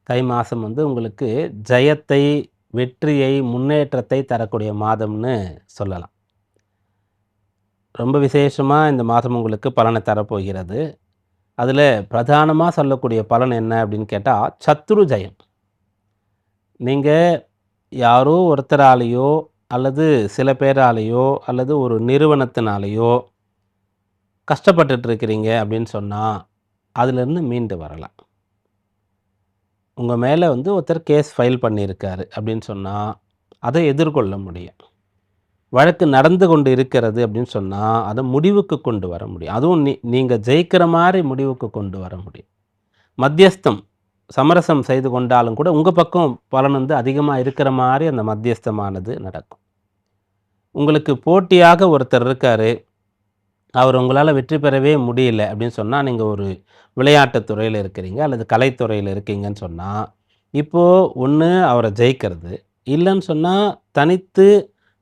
தை மாசம் வந்து உங்களுக்கு ஜெயத்தை, வெற்றியை, முன்னேற்றத்தை தரக்கூடிய மாதம்னு சொல்லலாம். ரொம்ப விசேஷமா இந்த மாதம் உங்களுக்கு பலனை தரப்போகிறது. அதில பிரதானமா சொல்லக்கூடிய பலன் என்ன அப்படின்னு கேட்டா, சத்ரு ஜெயம். நீங்க யாரோ ஒருத்தராலயோ, அல்லது சில பேராலயோ, அல்லது ஒரு நிறுவனத்தினாலயோ கஷ்டப்பட்டுட்டு இருக்கிறீங்க அப்படின்னு சொன்னா, அதிலிருந்து மீண்டு வரலாம். உங்க மேல வந்து ஒருத்தர் கேஸ் ஃபைல் பண்ணியிருக்காரு அப்படின்னு சொன்னா, அதை எதிர்கொள்ள முடியும். வழக்கு நடந்து கொண்டு இருக்கிறது அப்படின்னு சொன்னா, அத முடிவுக்கு கொண்டு வர முடியும். அதுவும் நீங்க ஜெயிக்கிற மாரி முடிவுக்கு கொண்டு வர முடியும். மத்தியஸ்தம், சமரசம் செய்து கொண்டாலும் கூட உங்க பக்கம் பலன் வந்து அதிகமா இருக்கிற மாரி அந்த மத்தியஸ்தமானது நடக்கும். உங்களுக்கு போட்டியாக ஒருத்தர் இருக்காரு. அவர் உங்களால வெற்றி பெறவே முடியல அப்படின்னு சொன்னா, நீங்க ஒரு விளையாட்டுத் துறையில இருக்கிறீங்க அல்லது கலைத்துறையில இருக்கீங்கன்னு சொன்னா, இப்போ ஒண்ணு அவர ஜெயிக்கிறது, இல்லன்னு சொன்னா தனித்து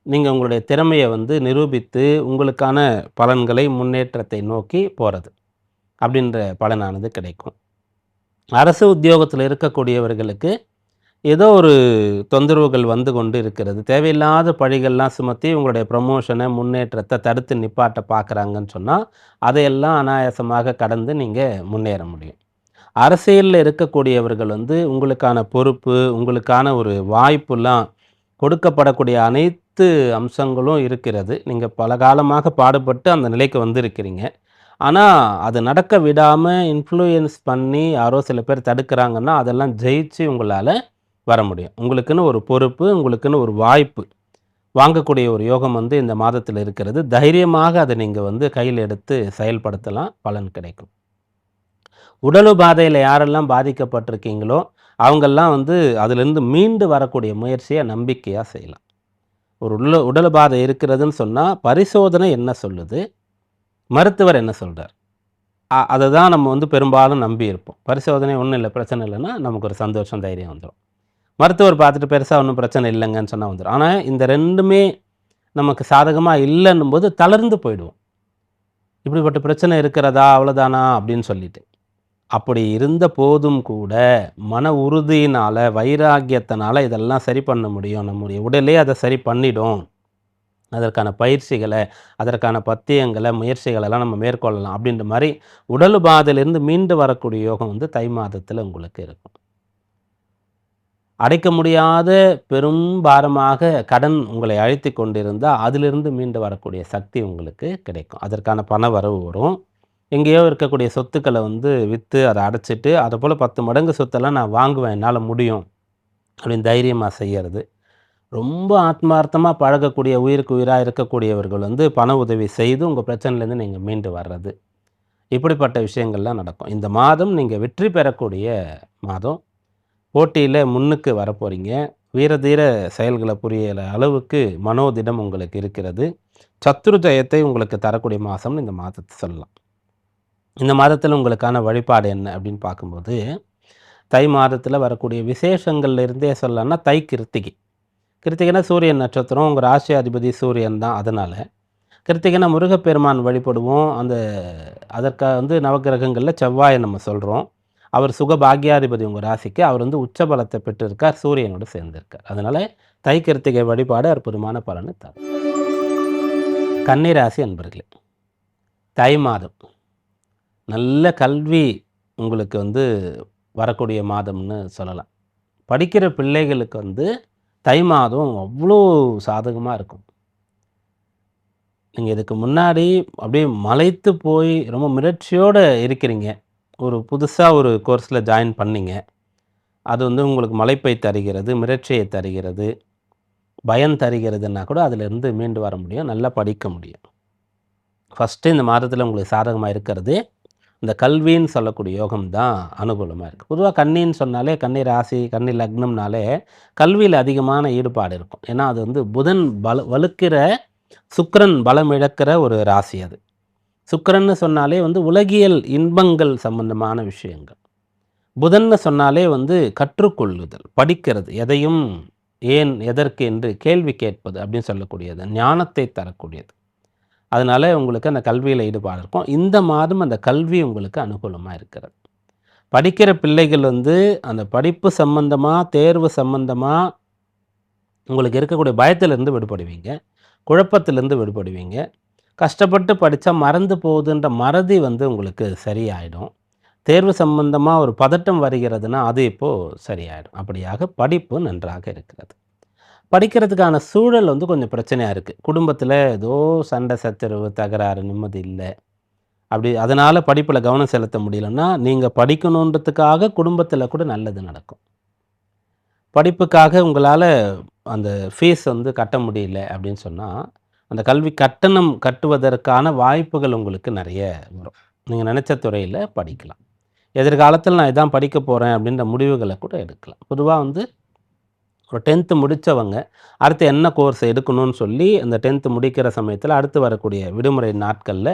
நீங்க உங்களுடைய திறமைய வந்து நிரூபித்து, உங்களுக்கான பலன்களை, முன்னேற்றத்தை நோக்கி போறது. அப்படின்ற பலனானது கிடைக்கும். அரசு உத்தியோகத்தில இருக்கக்கூடியவர்களுக்கு, ஏதோ ஒரு தொந்தரவுகள் வந்து கொண்டு இருக்கிறது. தேவையில்லாத பழிகள்லாம் சுமத்தி உங்களுடைய ப்ரமோஷன, முன்னேற்றத்த தடுத்து நிப்பாட்ட பார்க்குறாங்கன்னு சொன்னா, அதையெல்லாம் அனாயாசமாக கடந்து நீங்க முன்னேற முடியும். அரசியல்ல இருக்கக்கூடியவர்கள் வந்து உங்களுக்கான பொறுப்பு, உங்களுக்கான ஒரு வாய்ப்புலாம் கொடுக்கப்படக்கூடிய அனைத்து அம்சங்களும் இருக்கிறது. நீங்க பல காலமாக பாடுபட்டு அந்த நிலைக்கு வந்திருக்கிறீங்க. ஆனா, அது நடக்க விடாம இன்ஃப்ளூயன்ஸ் பண்ணி யாரோ சில பேர் தடுக்கிறாங்கன்னா, அதெல்லாம் ஜெயிச்சு உங்களால வர முடியும். உங்களுக்குன்னு ஒரு பொறுப்பு, உங்களுக்குன்னு ஒரு வாய்ப்பு வாங்கக்கூடிய ஒரு யோகம் வந்து இந்த மாதத்தில இருக்கிறது. தைரியமாக அத நீங்க வந்து கையில எடுத்து செயல்படுத்தலாம். பலன் கிடைக்கும். உடல் உபாதையில யாரெல்லாம் பாதிக்கப்பட்டிருக்கீங்களோ, அவங்கெல்லாம் வந்து அதிலிருந்து மீண்டு வரக்கூடிய முயற்சிய நம்பிக்கையா செய்யலாம். ஒரு உடல் உபாதை இருக்கிறதுன்னு சொன்னா, பரிசோதனை என்ன சொல்லுது? மருத்துவர் என்ன சொல்றார்? அத தான் நம்ம வந்து பெரும்பாலும் நம்பி இருப்போம். பரிசோதனை ஒண்ணும் இல்ல, பிரச்சனை இல்லன்னா, நமக்கு ஒரு சந்தோஷம், தைரியம் வந்துரும். மருத்துவர் பார்த்துட்டு பெருசா ஒண்ணும் பிரச்சனை இல்லங்கன்னு சொன்னா வந்துரும். ஆனா, இந்த 2மே நமக்கு சாதகமா இல்லன்னும்போது தளர்ந்து போயிடுவோம். இப்படிப்பட்ட பிரச்சனை இருக்கிறதா? அவ்வளோதானா? அப்படின்னு சொல்லிட்டு. அப்படி இருந்த போதும் கூட, மன உறுதியினால, வைராக்கியத்தினால இதெல்லாம் சரி பண்ண முடியும். நம்முடைய உடலே அத சரி பண்ணிடும். அதற்கான பயிற்சிகள, அதற்கான பத்தியங்கள, முயற்சிகளெல்லாம் நம்ம மேற்கொள்ளலாம். அப்படின்ற மாரி உடல் உபாதையிலிருந்து மீண்டு வரக்கூடிய யோகம் வந்து தை மாதத்தில உங்களுக்கு இருக்கும். அடைக்க முடியாத பெரும் பாரமாக கடன் உங்களை அழுத்திக் கொண்டிருந்தா, அதிலிருந்து மீண்டு வரக்கூடிய சக்தி உங்களுக்கு கிடைக்கும். அதற்கான பண வரவு வரும். எங்கேயோ இருக்கக்கூடிய சொத்துக்கள வந்து வித்து அத அடைச்சிட்டு, அதுபோல 10 மடங்கு சொத்தெல்லாம் நான் வாங்குவேன், என்னால முடியும் அப்படின்னு தைரியமா செய்யறது. ரொம்ப ஆத்மார்த்தமா பழகக்கூடிய, உயிருக்கு உயிரா இருக்கக்கூடியவர்கள் வந்து பண உதவி செய்து உங்க பிரச்சனையிலேருந்து நீங்க மீண்டு வர்றது. இப்படிப்பட்ட விஷயங்கள்லாம் நடக்கும். இந்த மாதம் நீங்க வெற்றி பெறக்கூடிய மாதம். போட்டியில முன்னுக்கு வரப்போறீங்க. வீர தீர செயல்கள புரியற அளவுக்கு மனோதிடம் உங்களுக்கு இருக்கிறது. சத்துரு ஜெயத்தை உங்களுக்கு தரக்கூடிய மாசம்னு இந்த மாதத்த சொல்லலாம். இந்த மாதத்தில உங்களுக்கான வழிபாடு என்ன அப்படின்னு பார்க்கும்போது, தை மாதத்தில வரக்கூடிய விசேஷங்கள்ல இருந்தே சொல்லலாம்னா, தை கிருத்திகை. கிருத்திகைனா சூரியன் நட்சத்திரம். உங்க ராசி அதிபதி சூரியன் தான் அதனால. கிருத்திகைனா முருகப்பெருமான் வழிபடுவோம். அதற்கா வந்து நவக்கிரகங்கள்ல செவ்வாய நம்ம சொல்றோம். அவர் சுக பாக்கியாதிபதி உங்க ராசிக்கு. அவர் வந்து உச்ச பலத்த பெற்றிருக்கார். சூரியனோடு சேர்ந்திருக்கார். அதனால தை கிருத்திகை வழிபாடு அற்புதமான பலனை தரும். கன்னி ராசி அன்பர்களே, தை மாதம் நல்ல கல்வி உங்களுக்கு வந்து வரக்கூடிய மாதம்னு சொல்லலாம். படிக்கிற பிள்ளைகளுக்கு வந்து தை மாதம் அவ்வளோ சாதகமா இருக்கும். நீங்க இதுக்கு முன்னாடி அப்படியே மலைத்து போய் ரொம்ப மிரட்சியோட இருக்கிறீங்க. ஒரு புதுசா ஒரு கோர்ஸ்ல ஜாயின் பண்ணீங்க. அது வந்து உங்களுக்கு மலைப்பை தருகிறது, மிரட்சியை தருகிறது, பயம் தருகிறதுன்னா கூட அதிலிருந்து மீண்டு வர முடியும். நல்லா படிக்க முடியும். ஃபர்ஸ்ட்டு இந்த மாதத்தில உங்களுக்கு சாதகமா இருக்கிறது, இந்த கல்வின்னு சொல்லக்கூடிய யோகம் தான் அனுகூலமா இருக்கு. பொதுவா கன்னின்னு சொன்னாலே, கன்னி ராசி, கன்னி லக்னம்னாலே கல்வியில அதிகமான ஈடுபாடு இருக்கும். ஏன்னா, அது வந்து புதன் வலுக்கிற, சுக்கிரன் பலம் இழக்கிற ஒரு ராசி அது. சுக்கிரன்னு சொன்னாலே வந்து உலகியல் இன்பங்கள் சம்பந்தமான விஷயங்கள். புதன்னு சொன்னாலே வந்து கற்றுக்கொள்ளுதல், படிக்கிறது, எதையும் ஏன், எதற்கு என்று கேள்வி கேட்பது அப்படின்னு சொல்லக்கூடியது. ஞானத்தை தரக்கூடியது. அதனால உங்களுக்கு அந்த கல்வியில ஈடுபாடு இருக்கும். இந்த மாதம் அந்த கல்வி உங்களுக்கு அனுகூலமா இருக்கிறது. படிக்கிற பிள்ளைகள் வந்து அந்த படிப்பு சம்பந்தமா, தேர்வு சம்பந்தமா உங்களுக்கு இருக்கக்கூடிய பயத்திலிருந்து விடுபடுவீங்க. குழப்பத்திலிருந்து விடுபடுவீங்க. கஷ்டப்பட்டு படிச்சா மறந்து போகுதுன்ற மறதி வந்து உங்களுக்கு சரியாயிடும். தேர்வு சம்பந்தமா ஒரு பதட்டம் வருகிறதுனா, அது இப்போ சரியாயிடும். அப்படியாக படிப்பு நன்றாக இருக்கிறது. படிக்கிறதுக்கான சூழல் வந்து கொஞ்சம் பிரச்சனையா இருக்கு. குடும்பத்தில ஏதோ சண்டை, சச்சரவு, தகராறு, நிம்மதி இல்ல. அப்படி அதனால படிப்புல கவனம் செலுத்த முடியலன்னா, நீங்க படிக்கணுன்றதுக்காக குடும்பத்தில கூட நல்லது நடக்கும். படிப்புக்காக உங்களால அந்த ஃபீஸ் வந்து கட்ட முடியல அப்படின்னு சொன்னா, அந்த கல்வி கட்டணம் கட்டுவதற்கான வாய்ப்புகள் உங்களுக்கு நெறைய வரும். நீங்க நெனைச்ச துறையில படிக்கலாம். எதிர்காலத்தில நான் இதான் படிக்க போறேன் அப்படின்ற முடிவுகள கூட எடுக்கலாம். பொதுவா வந்து ஒரு 10த் முடிச்சவங்க, அடுத்து என்ன கோர்ஸ் எடுக்கணும்னு சொல்லி, அந்த 10த் முடிக்கிற சமயத்தில அடுத்து வரக்கூடிய விடுமுறை நாட்கள்ல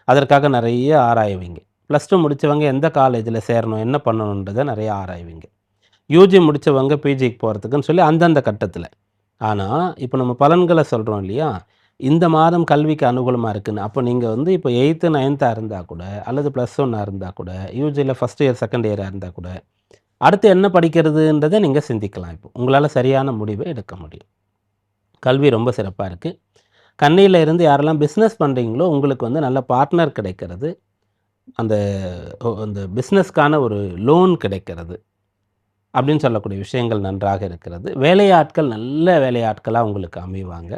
அதற்காக நெறைய ஆராய்வீங்க. +2 முடிச்சவங்க எந்த காலேஜில சேரணும், என்ன பண்ணணுன்றத நெறைய ஆராய்வீங்க. யுஜி முடிச்சவங்க பிஜிக்கு போறதுக்குன்னு சொல்லி அந்தந்த கட்டத்தில. ஆனா, இப்ப நம்ம பலன்கள சொல்றோம் இல்லையா? இந்த மாதம் கல்விக்கு அனுகூலமா இருக்குன்னு. அப்ப நீங்க வந்து இப்ப 8த், 9தா இருந்தா கூட, அல்லது +1 இருந்தா கூட, யுஜில 1 இயர், 2ண்ட் இயரா இருந்தா கூட, அடுத்து என்ன படிக்கிறதுன்றதை நீங்கள் சிந்திக்கலாம். இப்போ உங்களால் சரியான முடிவை எடுக்க முடியும். கல்வி ரொம்ப சிறப்பாக இருக்குது. கன்னியில் இருந்து யாரெல்லாம் பிஸ்னஸ் பண்ணுறீங்களோ உங்களுக்கு வந்து நல்ல பார்ட்னர் கிடைக்கிறது. அந்த அந்த பிஸ்னஸ்க்கான ஒரு லோன் கிடைக்கிறது அப்படின்னு சொல்லக்கூடிய விஷயங்கள் நன்றாக இருக்கிறது. வேலையாட்கள் நல்ல வேலையாட்களாக உங்களுக்கு அமைவாங்க.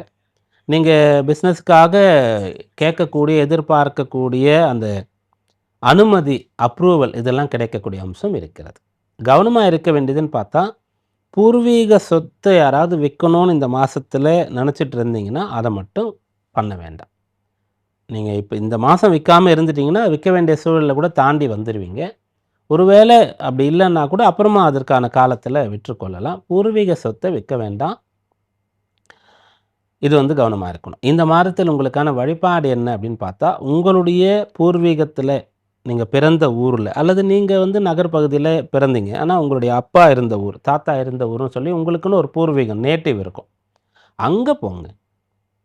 நீங்கள் பிஸ்னஸ்க்காக கேட்கக்கூடிய எதிர்பார்க்கக்கூடிய அந்த அனுமதி, அப்ரூவல் இதெல்லாம் கிடைக்கக்கூடிய அம்சம் இருக்கிறது. கவனமாக இருக்க வேண்டியதுன்னு பார்த்தா, பூர்வீக சொத்தை யாராவது விற்கணும்னு இந்த மாதத்தில் நினச்சிட்டு இருந்தீங்கன்னா அதை மட்டும் பண்ண வேண்டாம். நீங்கள் இப்போ இந்த மாதம் விற்காமல் இருந்துட்டிங்கன்னா விற்க வேண்டிய சூழலில் கூட தாண்டி வந்துடுவீங்க. ஒருவேளை அப்படி இல்லைன்னா கூட அப்புறமா அதற்கான காலத்தில் விற்றுக்கொள்ளலாம். பூர்வீக சொத்தை விற்க வேண்டாம். இது வந்து கவனமாக இருக்கணும். இந்த மாதத்தில் உங்களுக்கான வழிபாடு என்ன அப்படின்னு பார்த்தா, உங்களுடைய பூர்வீகத்தில் நீங்கள் பிறந்த ஊரில் அல்லது நீங்கள் வந்து நகர்பகுதியில் பிறந்தீங்க. ஆனால் உங்களுடைய அப்பா இருந்த ஊர், தாத்தா இருந்த ஊர்னு சொல்லி உங்களுக்குன்னு ஒரு பூர்வீகம், நேட்டிவ் இருக்கும். அங்கே போங்க.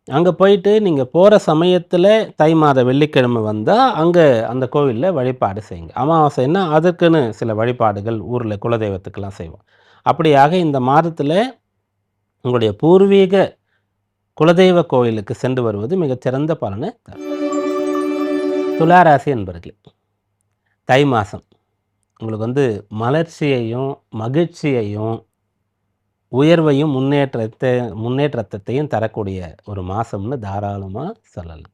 அங்கே போயிட்டு நீங்கள் போகிற சமயத்தில் தை மாத வெள்ளிக்கிழமை வந்தால் அங்கே அந்த கோவிலில் வழிபாடு செய்யுங்க. அமாவாசைன்னா அதுக்குன்னு சில வழிபாடுகள் ஊரில் குலதெய்வத்துக்கெல்லாம் செய்வோம். அப்படியாக இந்த மாதத்தில் உங்களுடைய பூர்வீக குலதெய்வ கோயிலுக்கு சென்று வருவது மிகச்சிறந்த பலனை தரும். துளாராசி என்பர்களே, தை மாதம் உங்களுக்கு வந்து மலர்ச்சியையும் மகிழ்ச்சியையும் உயர்வையும் முன்னேற்றத்தையும் தரக்கூடிய ஒரு மாதம்னு தாராளமாக சொல்லலாம்.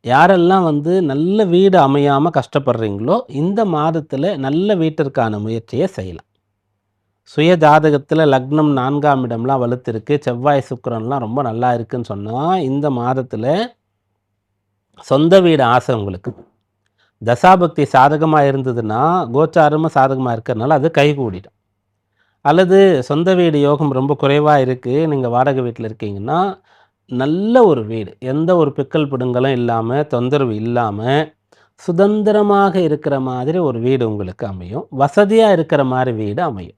யாரெல்லாம் வந்து நல்ல வீடு அமையாமல் கஷ்டப்படுறீங்களோ இந்த மாதத்தில் நல்ல வீட்டிற்கான முயற்சியை செய்யலாம். சுய ஜாதகத்தில் லக்னம் 4ஆம் இடம்லாம் வலுத்திருக்கு, செவ்வாய் சுக்கிரன்லாம் ரொம்ப நல்லா இருக்குன்னு சொன்னால் இந்த மாதத்தில் சொந்த வீடு ஆசை உங்களுக்கு. தசாபக்தி சாதகமாக இருந்ததுன்னா கோச்சாரமும் சாதகமாக இருக்கிறதுனால அது கைகூடிடும். அல்லது சொந்த வீடு யோகம் ரொம்ப குறைவாக இருக்குது, நீங்கள் வாடகை வீட்டில் இருக்கீங்கன்னா நல்ல ஒரு வீடு, எந்த ஒரு பிக்கல் பிடுங்கலும் இல்லாமல் தொந்தரவு இல்லாமல் சுதந்திரமாக இருக்கிற மாதிரி ஒரு வீடு உங்களுக்கு அமையும். வசதியாக இருக்கிற மாதிரி வீடு அமையும்.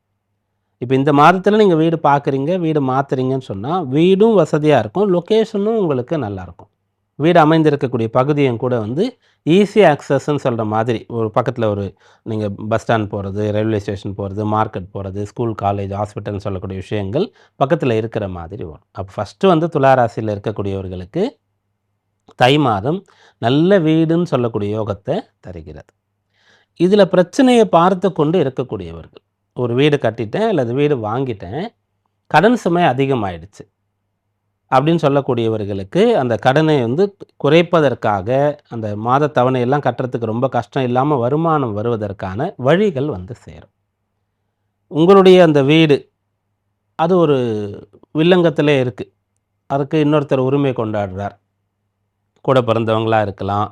இப்போ இந்த மாதத்தில் நீங்கள் வீடு பார்க்குறீங்க, வீடு மாற்றுறீங்கன்னு சொன்னால் வீடும் வசதியாக இருக்கும், லொக்கேஷனும் உங்களுக்கு நல்லாயிருக்கும். வீடு அமைந்திருக்கக்கூடிய பகுதியும் கூட வந்து ஈஸி ஆக்சஸ்ன்னு சொல்கிற மாதிரி ஒரு பக்கத்தில் ஒரு நீங்கள் பஸ் ஸ்டாண்ட் போகிறது, ரயில்வே ஸ்டேஷன் போகிறது, மார்க்கெட் போகிறது, ஸ்கூல் காலேஜ் ஹாஸ்பிட்டல்னு சொல்லக்கூடிய விஷயங்கள் பக்கத்தில் இருக்கிற மாதிரி வரும். அப்போ ஃபஸ்ட்டு வந்து துளாராசியில் இருக்கக்கூடியவர்களுக்கு தை மாதம் நல்ல வீடுன்னு சொல்லக்கூடிய யோகத்தை தருகிறது. இதில் பிரச்சனையை பார்த்து கொண்டு இருக்கக்கூடியவர்கள், ஒரு வீடு கட்டிட்டேன் அல்லது வீடு வாங்கிட்டேன், கடன் சுமை அதிகமாகிடுச்சு அப்படின்னு சொல்லக்கூடியவர்களுக்கு அந்த கடனை வந்து குறைப்பதற்காக அந்த மாத தவணையெல்லாம் கட்டுறதுக்கு ரொம்ப கஷ்டம் இல்லாமல் வருமானம் வருவதற்கான வழிகள் வந்து சேரும். உங்களுடைய அந்த வீடு அது ஒரு வில்லங்கத்திலே இருக்குது, அதுக்கு இன்னொருத்தர் உரிமை கொண்டாடுறார். கூட பிறந்தவங்களாக இருக்கலாம்,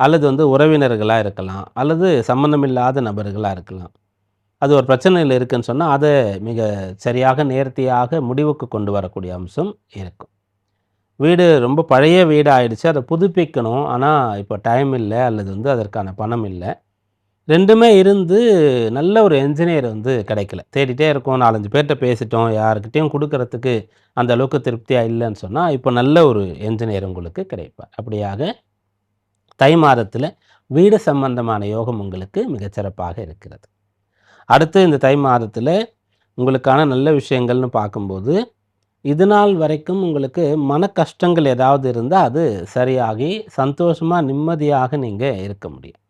அல்லது வந்து உறவினர்களாக இருக்கலாம், அல்லது சம்பந்தமில்லாத நபர்களாக இருக்கலாம். அது ஒரு பிரச்சனையில் இருக்குதுன்னு சொன்னால் அதை மிக சரியாக நேர்த்தியாக முடிவுக்கு கொண்டு வரக்கூடிய அம்சம் இருக்கும். வீடு ரொம்ப பழைய வீடு ஆயிடுச்சு, அதை புதுப்பிக்கணும், ஆனால் இப்போ டைம் இல்லை அல்லது வந்து அதற்கான பணம் இல்லை. ரெண்டுமே இருந்து நல்ல ஒரு என்ஜினியர் வந்து கிடைக்கல. தேடிட்டே இருக்கோம், 4-5 பேர்கிட்ட பேசிட்டோம், யாருக்கிட்டையும் கொடுக்கறதுக்கு அந்த அளவுக்கு திருப்தியாக இல்லைன்னு சொன்னால் இப்போ நல்ல ஒரு என்ஜினியர் உங்களுக்கு கிடைப்பார். அப்படியாக தை மாதத்தில் வீடு சம்பந்தமான யோகம் உங்களுக்கு மிகச்சிறப்பாக இருக்கிறது. அடுத்து இந்த தை மாதத்தில் உங்களுக்கான நல்ல விஷயங்கள்னு பார்க்கும்போது, இது நாள் வரைக்கும் உங்களுக்கு மன கஷ்டங்கள் ஏதாவது இருந்தால் அது சரியாகி சந்தோஷமாக நிம்மதியாக நீங்கள் இருக்க முடியும்.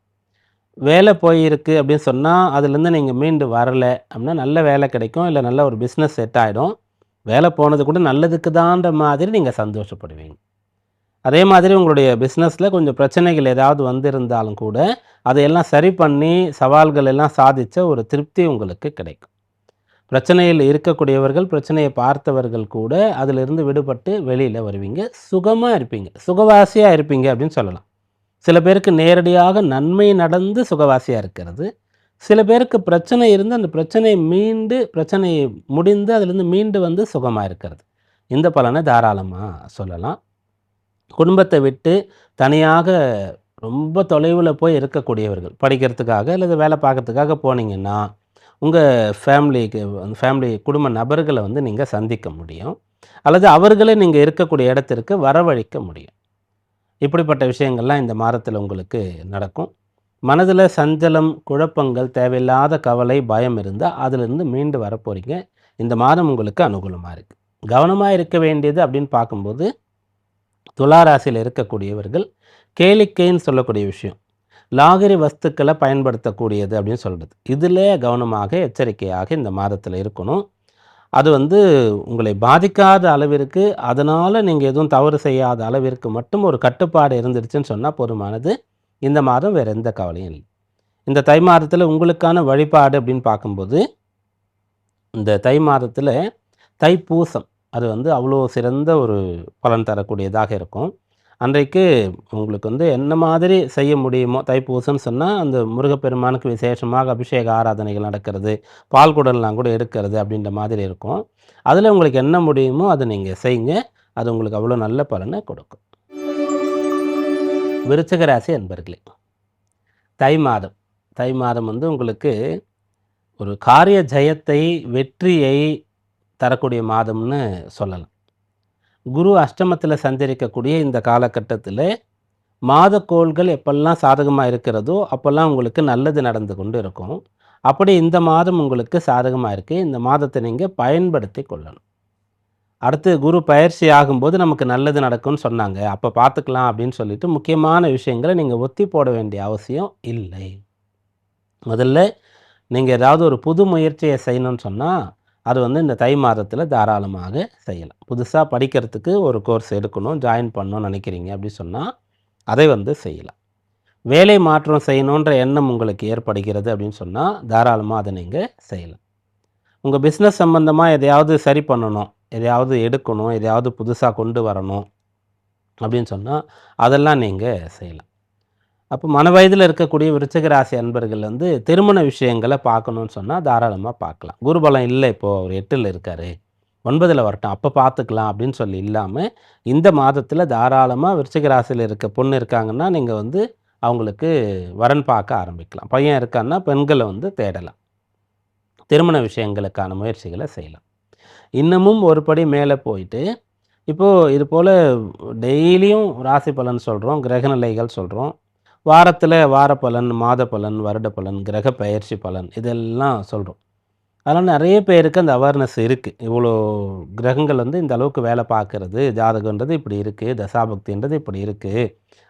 வேலை போயிருக்கு அப்படின்னு சொன்னால் அதுலேருந்து நீங்கள் மீண்டு வரலை அப்படின்னா நல்ல வேலை கிடைக்கும், இல்லை நல்ல ஒரு பிஸ்னஸ் செட் ஆகிடும். வேலை போனது கூட நல்லதுக்கு தான்ற மாதிரி நீங்கள் சந்தோஷப்படுவீங்க. அதே மாதிரி உங்களுடைய பிஸ்னஸில் கொஞ்சம் பிரச்சனைகள் ஏதாவது வந்திருந்தாலும் கூட அதையெல்லாம் சரி பண்ணி சவால்கள் எல்லாம் சாதித்த ஒரு திருப்தி உங்களுக்கு கிடைக்கும். பிரச்சனையில் இருக்கக்கூடியவர்கள், பிரச்சனையை பார்த்தவர்கள் கூட அதிலிருந்து விடுபட்டு வெளியில் வருவீங்க, சுகமாக இருப்பீங்க, சுகவாசியாக இருப்பீங்க அப்படின்னு சொல்லலாம். சில பேருக்கு நேரடியாக நன்மை நடந்து சுகவாசியாக இருக்கிறது, சில பேருக்கு பிரச்சனை இருந்து அந்த பிரச்சனை முடிந்து அதிலிருந்து மீண்டு வந்து சுகமாக இருக்கிறது. இந்த பலனை தாராளமாக சொல்லலாம். குடும்பத்தை விட்டு தனியாக ரொம்ப தொலைவில் போய் இருக்கக்கூடியவர்கள், படிக்கிறதுக்காக அல்லது வேலை பார்க்கறதுக்காக போனீங்கன்னா உங்கள் ஃபேமிலி குடும்ப நபர்களை வந்து நீங்கள் சந்திக்க முடியும், அல்லது அவர்களே நீங்கள் இருக்கக்கூடிய இடத்திற்கு வரவழைக்க முடியும். இப்படிப்பட்ட விஷயங்கள்லாம் இந்த மாதத்தில் உங்களுக்கு நடக்கும். மனதில் சஞ்சலம், குழப்பங்கள், தேவையில்லாத கவலை, பயம் இருந்தால் அதிலிருந்து மீண்டு வரப்போகிறீங்க. இந்த மாதம் உங்களுக்கு அனுகூலமாக இருக்குது. கவனமாக இருக்க வேண்டியது அப்படின்னு பார்க்கும்போது, துளாராசியில் இருக்கக்கூடியவர்கள் கேளிக்கைன்னு சொல்லக்கூடிய விஷயம், லாகிரி வஸ்துக்களை பயன்படுத்தக்கூடியது அப்படின்னு சொல்கிறது, இதில் கவனமாக எச்சரிக்கையாக இந்த மாதத்தில் இருக்கணும். அது வந்து உங்களை பாதிக்காத அளவிற்கு, அதனால் நீங்கள் எதுவும் தவறு செய்யாத அளவிற்கு மட்டும் ஒரு கட்டுப்பாடு இருந்துருச்சுன்னு சொன்னால் போதுமானது. இந்த மாதம் வேறு எந்த கவலையும் இல்லை. இந்த தை மாதத்தில் உங்களுக்கான வழிபாடு அப்படின்னு பார்க்கும்போது, இந்த தை மாதத்தில் தைப்பூசம் அது வந்து அவ்வளோ சிறந்த ஒரு பலன் தரக்கூடியதாக இருக்கும். அன்றைக்கு உங்களுக்கு வந்து என்ன மாதிரி செய்ய முடியுமோ, தைப்பூசம்னு சொன்னால் அந்த முருகப்பெருமானுக்கு விசேஷமாக அபிஷேக ஆராதனைகள் நடக்கிறது, பால் குடம்லாம் கூட எடுக்கிறது அப்படின்ற மாதிரி இருக்கும். அதில் உங்களுக்கு என்ன முடியுமோ அதை நீங்கள் செய்யுங்க. அது உங்களுக்கு அவ்வளோ நல்ல பலனை கொடுக்கும். விருச்சிக ராசி அன்பர்களே, தை மாதம் தை மாதம் வந்து உங்களுக்கு ஒரு காரிய ஜெயத்தை, வெற்றியை தரக்கூடிய மாதம்னு சொல்லலாம். குரு அஷ்டமத்தில் சஞ்சரிக்கக்கூடிய இந்த காலகட்டத்தில் மாதக்கோள்கள் எப்பெல்லாம் சாதகமாக இருக்கிறதோ அப்போல்லாம் உங்களுக்கு நல்லது நடந்து கொண்டு இருக்கும். அப்படி இந்த மாதம் உங்களுக்கு சாதகமாக இருக்குது. இந்த மாதத்தை நீங்கள் பயன்படுத்தி கொள்ளணும். அடுத்து குரு பயிற்சி ஆகும்போது நமக்கு நல்லது நடக்கும்னு சொன்னாங்க, அப்போ பார்த்துக்கலாம் அப்படின்னு சொல்லிட்டு முக்கியமான விஷயங்களை நீங்கள் ஒத்தி போட வேண்டிய அவசியம் இல்லை. முதல்ல நீங்கள் ஏதாவது ஒரு புது முயற்சியை செய்யணும்னு சொன்னால் அது வந்து இந்த தை மாதத்தில் தாராளமாக செய்யலாம். புதுசாக படிக்கிறதுக்கு ஒரு கோர்ஸ் எடுக்கணும், ஜாயின் பண்ணணும்னு நினைக்கிறீங்க அப்படின்னு சொன்னால் அதை வந்து செய்யலாம். வேலை மாற்றம் செய்யணுன்ற எண்ணம் உங்களுக்கு ஏற்படுகிறது அப்படின்னு சொன்னால் தாராளமாக அதை நீங்கள் செய்யலாம். உங்கள் பிஸ்னஸ் சம்மந்தமாக எதையாவது சரி பண்ணணும், எதையாவது எடுக்கணும், எதையாவது புதுசாக கொண்டு வரணும் அப்படின்னு சொன்னால் அதெல்லாம் நீங்கள் செய்யலாம். அப்போ மன வயதில் இருக்கக்கூடிய விருச்சிக ராசி அன்பர்கள் வந்து திருமண விஷயங்களை பார்க்கணுன்னு சொன்னால் தாராளமாக பார்க்கலாம். குருபலம் இல்லை, இப்போது அவர் 8ல் இருக்கார், 9ல் வரட்டும் அப்போ பார்த்துக்கலாம் அப்படின்னு சொல்லி இல்லாமல், இந்த மாதத்தில் தாராளமாக விருச்சிக ராசியில் இருக்க பொண்ணு இருக்காங்கன்னா நீங்கள் வந்து அவங்களுக்கு வரன் பார்க்க ஆரம்பிக்கலாம். பையன் இருக்கான்னா பெண்களை வந்து தேடலாம். திருமண விஷயங்களுக்கான முயற்சிகளை செய்யலாம். இன்னமும் ஒரு படி மேலே போயிட்டு, இப்போது இது போல் டெய்லியும் ராசி பலன் சொல்கிறோம், கிரகநிலைகள் சொல்கிறோம், வாரத்தில் வார பலன், மாத பலன், வருட பலன், கிரக பயிற்சி பலன் இதெல்லாம் சொல்கிறோம். அதனால் நிறைய பேருக்கு அந்த அவேர்னஸ் இருக்குது. இவ்வளோ கிரகங்கள் வந்து இந்த அளவுக்கு வேலை பார்க்குறது, ஜாதகன்றது இப்படி இருக்குது, தசாபக்தின்றது இப்படி இருக்குது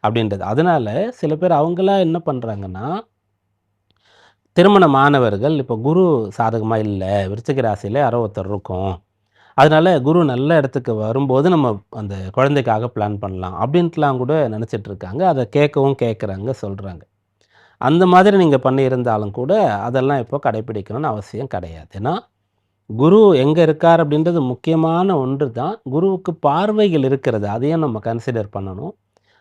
அப்படின்றது. அதனால் சில பேர் அவங்களாம் என்ன பண்ணுறாங்கன்னா, திருமணமானவர்கள் இப்போ குரு சாதகமாக இல்லை, விருச்சிக ராசியில் யாரோ ஒருத்தர் இருக்கும், அதனால் குரு நல்ல இடத்துக்கு வரும்போது நம்ம அந்த குழந்தைக்காக பிளான் பண்ணலாம் அப்படின்ட்டுலாம் கூட நினச்சிட்ருக்காங்க. அதை கேட்குறாங்க, சொல்கிறாங்க. அந்த மாதிரி நீங்கள் பண்ணியிருந்தாலும் கூட அதெல்லாம் இப்போ கடைப்பிடிக்கணும்னு அவசியம் கிடையாது. ஏன்னா குரு எங்கே இருக்கார் அப்படின்றது முக்கியமான ஒன்று தான். குருவுக்கு பார்வைகள் இருக்கிறது, அதையும் நம்ம கன்சிடர் பண்ணணும்.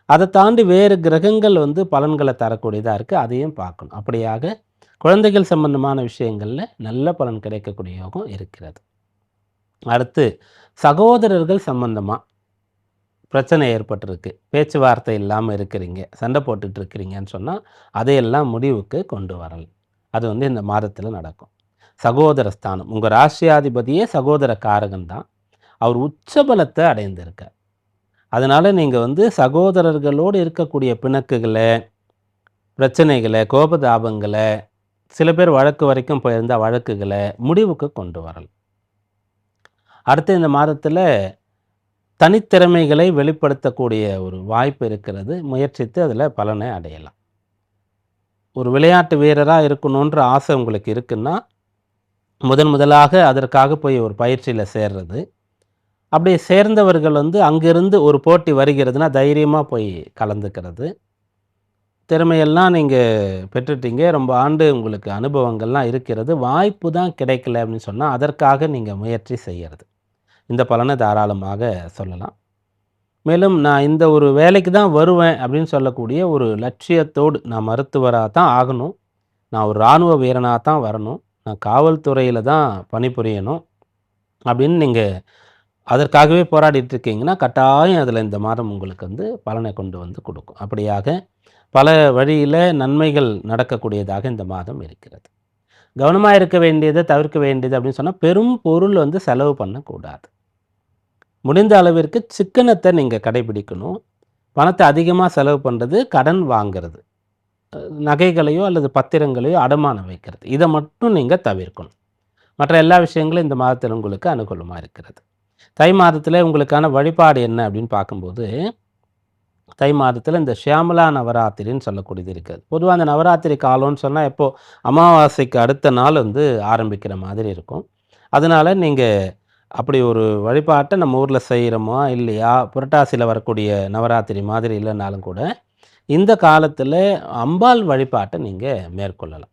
அதை தாண்டி வேறு கிரகங்கள் வந்து பலன்களை தரக்கூடியதாக இருக்குது, அதையும் பார்க்கணும். அப்படியாக குழந்தைகள் சம்பந்தமான விஷயங்களில் நல்ல பலன் கிடைக்கக்கூடிய யோகம் இருக்கிறது. அடுத்து சகோதரர்கள் சம்பந்தமாக பிரச்சனை ஏற்பட்டிருக்கு, பேச்சுவார்த்தை இல்லாமல் இருக்கிறீங்க, சண்டை போட்டுட்டு இருக்கிறீங்கன்னு சொன்னால் அதையெல்லாம் முடிவுக்கு கொண்டு வரலாம். அது வந்து இந்த மாதத்தில் நடக்கும். சகோதர ஸ்தானம், உங்கள் ராசியாதிபதியே சகோதர காரகன் தான், அவர் உச்சபலத்தை அடைந்திருக்கார். அதனால் நீங்கள் வந்து சகோதரர்களோடு இருக்கக்கூடிய பிணக்குகளை, பிரச்சனைகளை, கோபதாபங்களை, சில பேர் வழக்கு வரைக்கும் போயிருந்தால் வழக்குகளை முடிவுக்கு கொண்டு வரலாம். அடுத்து இந்த மாதத்தில் தனித்திறமைகளை வெளிப்படுத்தக்கூடிய ஒரு வாய்ப்பு இருக்கிறது. முயற்சித்து அதில் பலனை அடையலாம். ஒரு விளையாட்டு வீரராக இருக்கணுன்ற ஆசை உங்களுக்கு இருக்குன்னா, முதலாக அதற்காக போய் ஒரு பயிற்சியில் சேர்றது. அப்படி சேர்ந்தவர்கள் வந்து அங்கிருந்து ஒரு போட்டி வருகிறதுனா தைரியமாக போய் கலந்துக்கிறது. திறமையெல்லாம் நீங்கள் பெற்றுட்டீங்க, ரொம்ப ஆண்டு உங்களுக்கு அனுபவங்கள்லாம் இருக்கிறது, வாய்ப்பு தான் கிடைக்கல அப்படின்னு சொன்னால் அதற்காக நீங்கள் முயற்சி செய்கிறது. இந்த பலனை தாராளமாக சொல்லலாம். மேலும் நான் இந்த ஒரு வேலைக்கு தான் வருவேன் அப்படின்னு சொல்லக்கூடிய ஒரு லட்சியத்தோடு, நான் மருத்துவராக தான் ஆகணும், நான் ஒரு இராணுவ வீரனாக தான் வரணும், நான் காவல்துறையில் தான் பணிபுரியணும் அப்படின்னு நீங்கள் அதற்காகவே போராடிட்டு இருக்கீங்கன்னா கட்டாயம் அதில் இந்த மாதம் உங்களுக்கு வந்து பலனை கொண்டு வந்து கொடுக்கும். அப்படியாக பல வழியில் நன்மைகள் நடக்கக்கூடியதாக இந்த மாதம் இருக்கிறது. கவனமாக இருக்க வேண்டியதை தவிர்க்க வேண்டியது அப்படின்னு சொன்னால், பெரும் பொருள் வந்து செலவு பண்ணக்கூடாது. முடிந்த அளவிற்கு சிக்கனத்தை நீங்கள் கடைபிடிக்கணும். பணத்தை அதிகமாக செலவு பண்ணுறது, கடன் வாங்கிறது, நகைகளையோ அல்லது பத்திரங்களையோ அடமானம் வைக்கிறது. இதை மட்டும் நீங்கள் தவிர்க்கணும். மற்ற எல்லா விஷயங்களும் இந்த மாதத்தில் உங்களுக்கு அனுகூலமாக இருக்கிறது. தை மாதத்தில் உங்களுக்கான வழிபாடு என்ன அப்படின்னு பார்க்கும்போது, தை மாதத்தில் இந்த ஷியாமலா நவராத்திரின்னு சொல்லக்கூடியது இருக்குது. பொதுவாக அந்த நவராத்திரி காலம்னு சொன்னால் எப்போ அமாவாசைக்கு அடுத்த நாள் வந்து ஆரம்பிக்கிற மாதிரி இருக்கும். அதனால் நீங்கள் அப்படி ஒரு வழிபாட்டை நம்ம ஊரில் செய்கிறோமா இல்லையா, புரட்டாசியில் வரக்கூடிய நவராத்திரி மாதிரி இல்லைனாலும் கூட இந்த காலத்தில் அம்பாள் வழிபாட்டை நீங்கள் மேற்கொள்ளலாம்.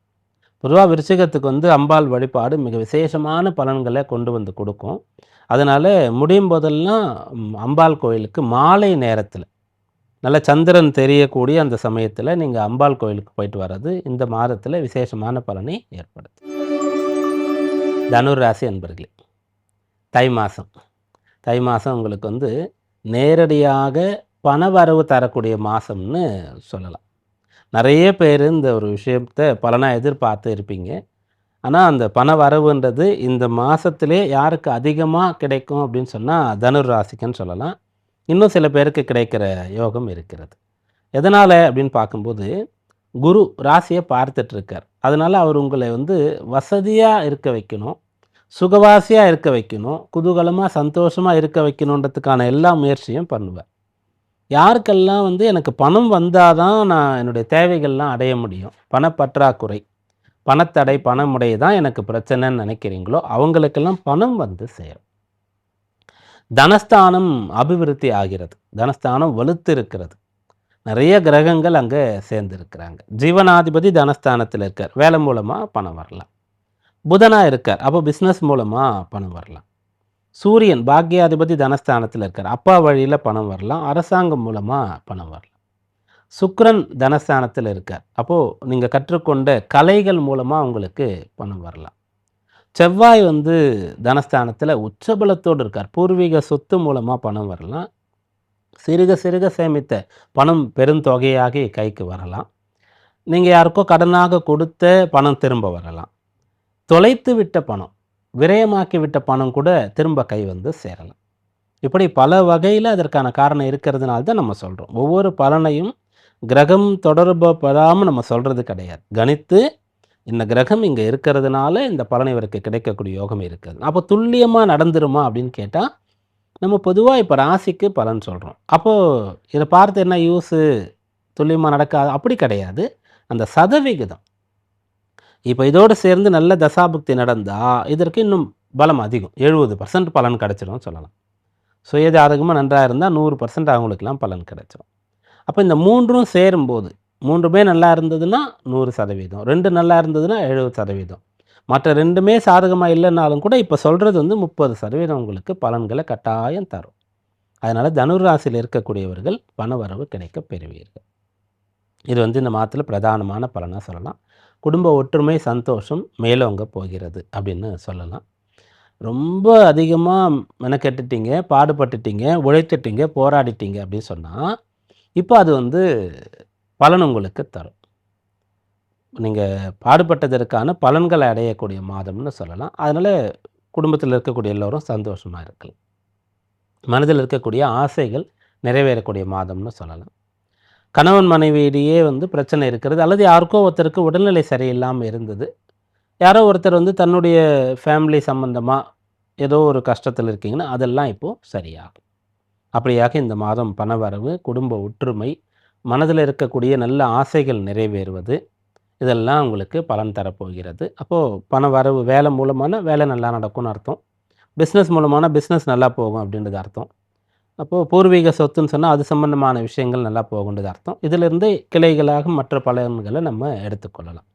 பொதுவாக விருச்சிகத்துக்கு வந்து அம்பாள் வழிபாடு மிக விசேஷமான பலன்களை கொண்டு வந்து கொடுக்கும். அதனால் முடியும் போதெல்லாம் அம்பாள் கோயிலுக்கு மாலை நேரத்தில் நல்ல சந்திரன் தெரியக்கூடிய அந்த சமயத்தில் நீங்கள் அம்பாள் கோயிலுக்கு போயிட்டு வர்றது இந்த மாதத்தில் விசேஷமான பலனை ஏற்படுத்தும். தனுர் ராசி அன்பர்களே, தை மாதம் உங்களுக்கு வந்து நேரடியாக பணவரவு தரக்கூடிய மாதம்னு சொல்லலாம். நிறைய பேர் இந்த ஒரு விஷயத்தை பலனாக எதிர்பார்த்து இருப்பீங்க. ஆனால் அந்த பண வரவுன்றது இந்த மாதத்திலே யாருக்கு அதிகமாக கிடைக்கும் அப்படின்னு சொன்னால் தனுர் ராசிக்குன்னு சொல்லலாம். இன்னும் சில பேருக்கு கிடைக்கிற யோகம் இருக்கிறது. எதனால் அப்படின்னு பார்க்கும்போது குரு ராசியை பார்த்துட்ருக்கார். அதனால் அவர் உங்களை வந்து வசதியாக இருக்க வைக்கணும், சுகவாசியாக இருக்க வைக்கணும், குதூகலமாக சந்தோஷமாக இருக்க வைக்கணுன்றதுக்கான எல்லா முயற்சியும் பண்ணுவார். யாருக்கெல்லாம் வந்து எனக்கு பணம் வந்தால் தான் நான் என்னுடைய தேவைகள்லாம் அடைய முடியும், பணப்பற்றாக்குறை, பணத்தடை, பணமுடை தான் எனக்கு பிரச்சனைன்னு நினைக்கிறீங்களோ அவங்களுக்கெல்லாம் பணம் வந்து சேரும். தனஸ்தானம் அபிவிருத்தி ஆகிறது. தனஸ்தானம் வலுத்து இருக்கிறது. நிறைய கிரகங்கள் அங்கே சேர்ந்துருக்கிறாங்க. ஜீவனாதிபதி தனஸ்தானத்தில் இருக்கார். வேலை மூலமாக பணம் வரலாம். புதனாக இருக்கார். அப்போ பிஸ்னஸ் மூலமாக பணம் வரலாம். சூரியன் பாக்யாதிபதி தனஸ்தானத்தில் இருக்கார். அப்பா வழியில் பணம் வரலாம். அரசாங்கம் மூலமாக பணம் வரலாம். சுக்கிரன் தனஸ்தானத்தில் இருக்கார். அப்போது நீங்கள் கற்றுக்கொண்ட கலைகள் மூலமாக உங்களுக்கு பணம் வரலாம். செவ்வாய் வந்து தனஸ்தானத்தில் உச்சபலத்தோடு இருக்கார். பூர்வீக சொத்து மூலமாக பணம் வரலாம். சிறுக சிறுக சேமித்த பணம் பெருந்தொகையாகி கைக்கு வரலாம். நீங்கள் யாருக்கோ கடனாக கொடுத்த பணம் திரும்ப வரலாம். தொலைத்து விட்ட பணம், விரயமாக்கி விட்ட பணம் கூட திரும்ப கை வந்து சேரலாம். இப்படி பல வகையில் அதற்கான காரணம் இருக்கிறதுனால தான் நம்ம சொல்கிறோம். ஒவ்வொரு பலனையும் கிரகம் தொடர்புபடாமல் நம்ம சொல்கிறது கிடையாது. கணித்து இந்த கிரகம் இங்கே இருக்கிறதுனால இந்த பலனை இவருக்கு கிடைக்கக்கூடிய யோகம் இருக்குது. அப்போ துல்லியமாக நடந்துருமா அப்படின்னு கேட்டால் நம்ம பொதுவாக இப்போ ராசிக்கு பலன் சொல்கிறோம். அப்போது இதை பார்த்து என்ன யூஸு, துல்லியமாக நடக்காது அப்படி கிடையாது. அந்த சதவிகிதம் இப்போ இதோடு சேர்ந்து நல்ல தசாபுக்தி நடந்தால் இதற்கு இன்னும் பலம் அதிகம். 70% பலன் கிடச்சிடும் சொல்லலாம். சுயஜாதகமாக நன்றாக இருந்தால் 100% அவங்களுக்கெல்லாம் பலன் கிடச்சிடும். அப்போ இந்த மூன்றும் சேரும்போது, மூன்றுமே நல்லா இருந்ததுன்னா 100%, 2 நல்லா இருந்ததுன்னா 70%, மற்ற 2மே சாதகமாக இல்லைன்னாலும் கூட இப்போ சொல்கிறது வந்து 30% உங்களுக்கு பலன்களை கட்டாயம் தரும். அதனால் தனுர் ராசியில் இருக்கக்கூடியவர்கள் பண வரவு கிடைக்க பெறுவீர்கள். இது வந்து இந்த மாதத்தில் பிரதானமான பலனாக சொல்லலாம். குடும்ப ஒற்றுமை, சந்தோஷம் மேலோங்க போகிறது அப்படின்னு சொல்லலாம். ரொம்ப அதிகமாக மெனக்கெட்டுட்டீங்க, பாடுபட்டுட்டீங்க, உழைத்துட்டீங்க, போராடிட்டீங்க அப்படின்னு சொன்னால் இப்போ அது வந்து பலன் உங்களுக்கு தரும். நீங்கள் பாடுபட்டதற்கான பலன்களை அடையக்கூடிய மாதம்னு சொல்லலாம். அதனால் குடும்பத்தில் இருக்கக்கூடிய எல்லோரும் சந்தோஷமாக இருக்கலாம். மனதில் இருக்கக்கூடிய ஆசைகள் நிறைவேறக்கூடிய மாதம்னு சொல்லலாம். கணவன் மனைவியிடையே வந்து பிரச்சனை இருக்கிறது, அல்லது யாருக்கோ ஒருத்தருக்கு உடல்நிலை சரியில்லாமல் இருந்தது, யாரோ ஒருத்தர் வந்து தன்னுடைய ஃபேமிலி சம்மந்தமாக ஏதோ ஒரு கஷ்டத்தில் இருக்கீங்கன்னா அதெல்லாம் இப்போது சரியாகும். அப்படியாக இந்த மாதம் பணவரவு, குடும்ப ஒற்றுமை, மனதில் இருக்கக்கூடிய நல்ல ஆசைகள் நிறைவேறுவது, இதெல்லாம் உங்களுக்கு பலன் தரப்போகிறது. அப்போது பண வரவு வேலை மூலமான வேலை நல்லா நடக்கும்னு அர்த்தம். பிஸ்னஸ் மூலமான பிஸ்னஸ் நல்லா போகும் அப்படின்றது அர்த்தம். அப்போது பூர்வீக சொத்துன்னு சொன்னால் அது சம்பந்தமான விஷயங்கள் நல்லா போகுன்றது அர்த்தம். இதிலிருந்து கிளைகளாக மற்ற பலன்களை நம்ம எடுத்துக்கொள்ளலாம்.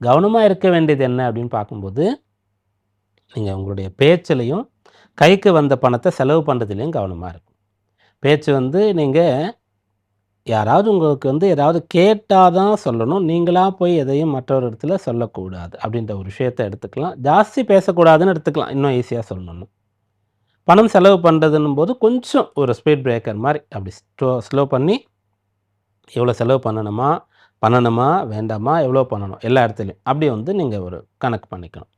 கவனமாக இருக்க வேண்டியது என்ன அப்படின்னு பார்க்கும்போது, நீங்கள் உங்களுடைய பேச்சிலையும் கைக்கு வந்த பணத்தை செலவு பண்ணுறதுலையும் கவனமாக இருக்கும். பேச்சு வந்து நீங்கள் யாராவது உங்களுக்கு வந்து ஏதாவது கேட்டால் தான் சொல்லணும், நீங்களாக போய் எதையும் மற்றொரு இடத்துல சொல்லக்கூடாது அப்படின்ற ஒரு விஷயத்தை எடுத்துக்கலாம். ஜாஸ்தி பேசக்கூடாதுன்னு எடுத்துக்கலாம், இன்னும் ஈஸியாக சொல்லணும்னு. பணம் செலவு பண்ணுறதுன்னும் போது கொஞ்சம் ஒரு ஸ்பீட் பிரேக்கர் மாதிரி அப்படி ஸ்லோ பண்ணி எவ்வளோ செலவு பண்ணணுமா வேண்டாமா, எவ்வளோ பண்ணணும் எல்லா இடத்துலையும் அப்படி வந்து நீங்கள் ஒரு கணக்கு பண்ணிக்கணும்.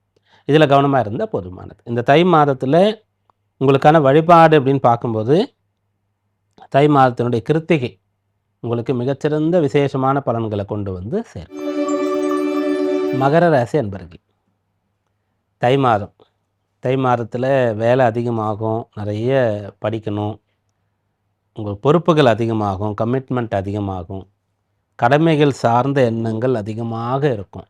இதில் கவனமாக இருந்தால் போதுமானது. இந்த தை மாதத்தில் உங்களுக்கான வழிபாடு அப்படின்னு பார்க்கும்போது, தை மாதத்தினுடைய கிருத்திகை உங்களுக்கு மிகச்சிறந்த விசேஷமான பலன்களை கொண்டு வந்து சேர்க்கும். மகர ராசி அன்பர்கள், தை மாதம். தை மாதத்தில் வேலை அதிகமாகும், நிறைய படிக்கணும், உங்கள் பொறுப்புகள் அதிகமாகும், கமிட்மெண்ட் அதிகமாகும், கடமைகள் சார்ந்த எண்ணங்கள் அதிகமாக இருக்கும்.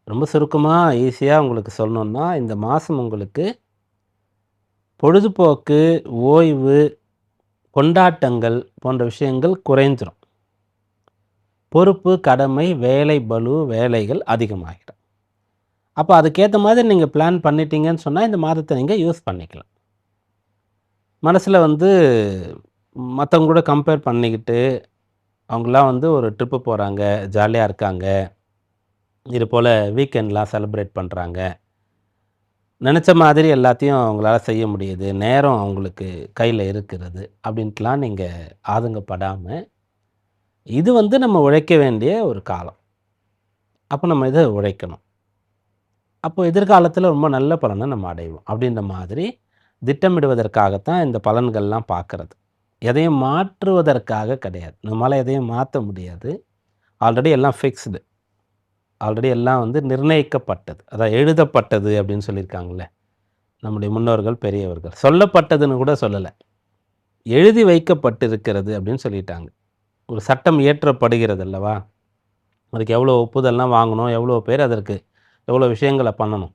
ரொம்ப சுருக்கமாக ஈஸியாக உங்களுக்கு சொல்லணுன்னா, இந்த மாதம் உங்களுக்கு பொழுதுபோக்கு, ஓய்வு, கொண்டாட்டங்கள் போன்ற விஷயங்கள் குறைஞ்சிரும். பொறுப்பு, கடமை, வேலை பளு, வேலைகள் அதிகமாகிடும். அப்போ அதுக்கேற்ற மாதிரி நீங்கள் பிளான் பண்ணிட்டீங்கன்னு சொன்னால் இந்த மாதத்தை நீங்கள் யூஸ் பண்ணிக்கலாம். மனசில் வந்து மற்றவங்க கூட கம்பேர் பண்ணிக்கிட்டு அவங்களாம் வந்து ஒரு ட்ரிப்பு போகிறாங்க, ஜாலியாக இருக்காங்க, இது போல் வீக்கெண்ட்லாம் செலிப்ரேட் பண்ணுறாங்க, நினச்ச மாதிரி எல்லாத்தையும் அவங்களால செய்ய முடியுது, நேரம் அவங்களுக்கு கையில் இருக்கிறது அப்படின்ட்டுலாம் நீங்கள் ஆதங்கப்படாமல், இது வந்து நம்ம உழைக்க வேண்டிய ஒரு காலம். அப்போ நம்ம இதை உழைக்கணும். அப்போ எதிர்காலத்தில் ரொம்ப நல்ல பலனை நம்ம அடைவோம் அப்படின்ற மாதிரி திட்டமிடுவதற்காகத்தான் இந்த பலன்கள்லாம் பார்க்குறது. எதையும் மாற்றுவதற்காக கிடையாது. நம்மளால் எதையும் மாற்ற முடியாது. ஆல்ரெடி எல்லாம் ஃபிக்ஸ்டு. ஆல்ரெடி எல்லாம் வந்து நிர்ணயிக்கப்பட்டது. அதான் எழுதப்பட்டது அப்படின்னு சொல்லியிருக்காங்களே நம்முடைய முன்னோர்கள், பெரியவர்கள். சொல்லப்பட்டதுன்னு கூட சொல்லலை, எழுதி வைக்கப்பட்டிருக்கிறது அப்படின்னு சொல்லிட்டாங்க. ஒரு சட்டம் இயற்றப்படுகிறது அல்லவா, அதுக்கு எவ்வளோ ஒப்புதல்லாம் வாங்கணும், எவ்வளோ பேர் அதற்கு எவ்வளோ விஷயங்களை பண்ணணும்,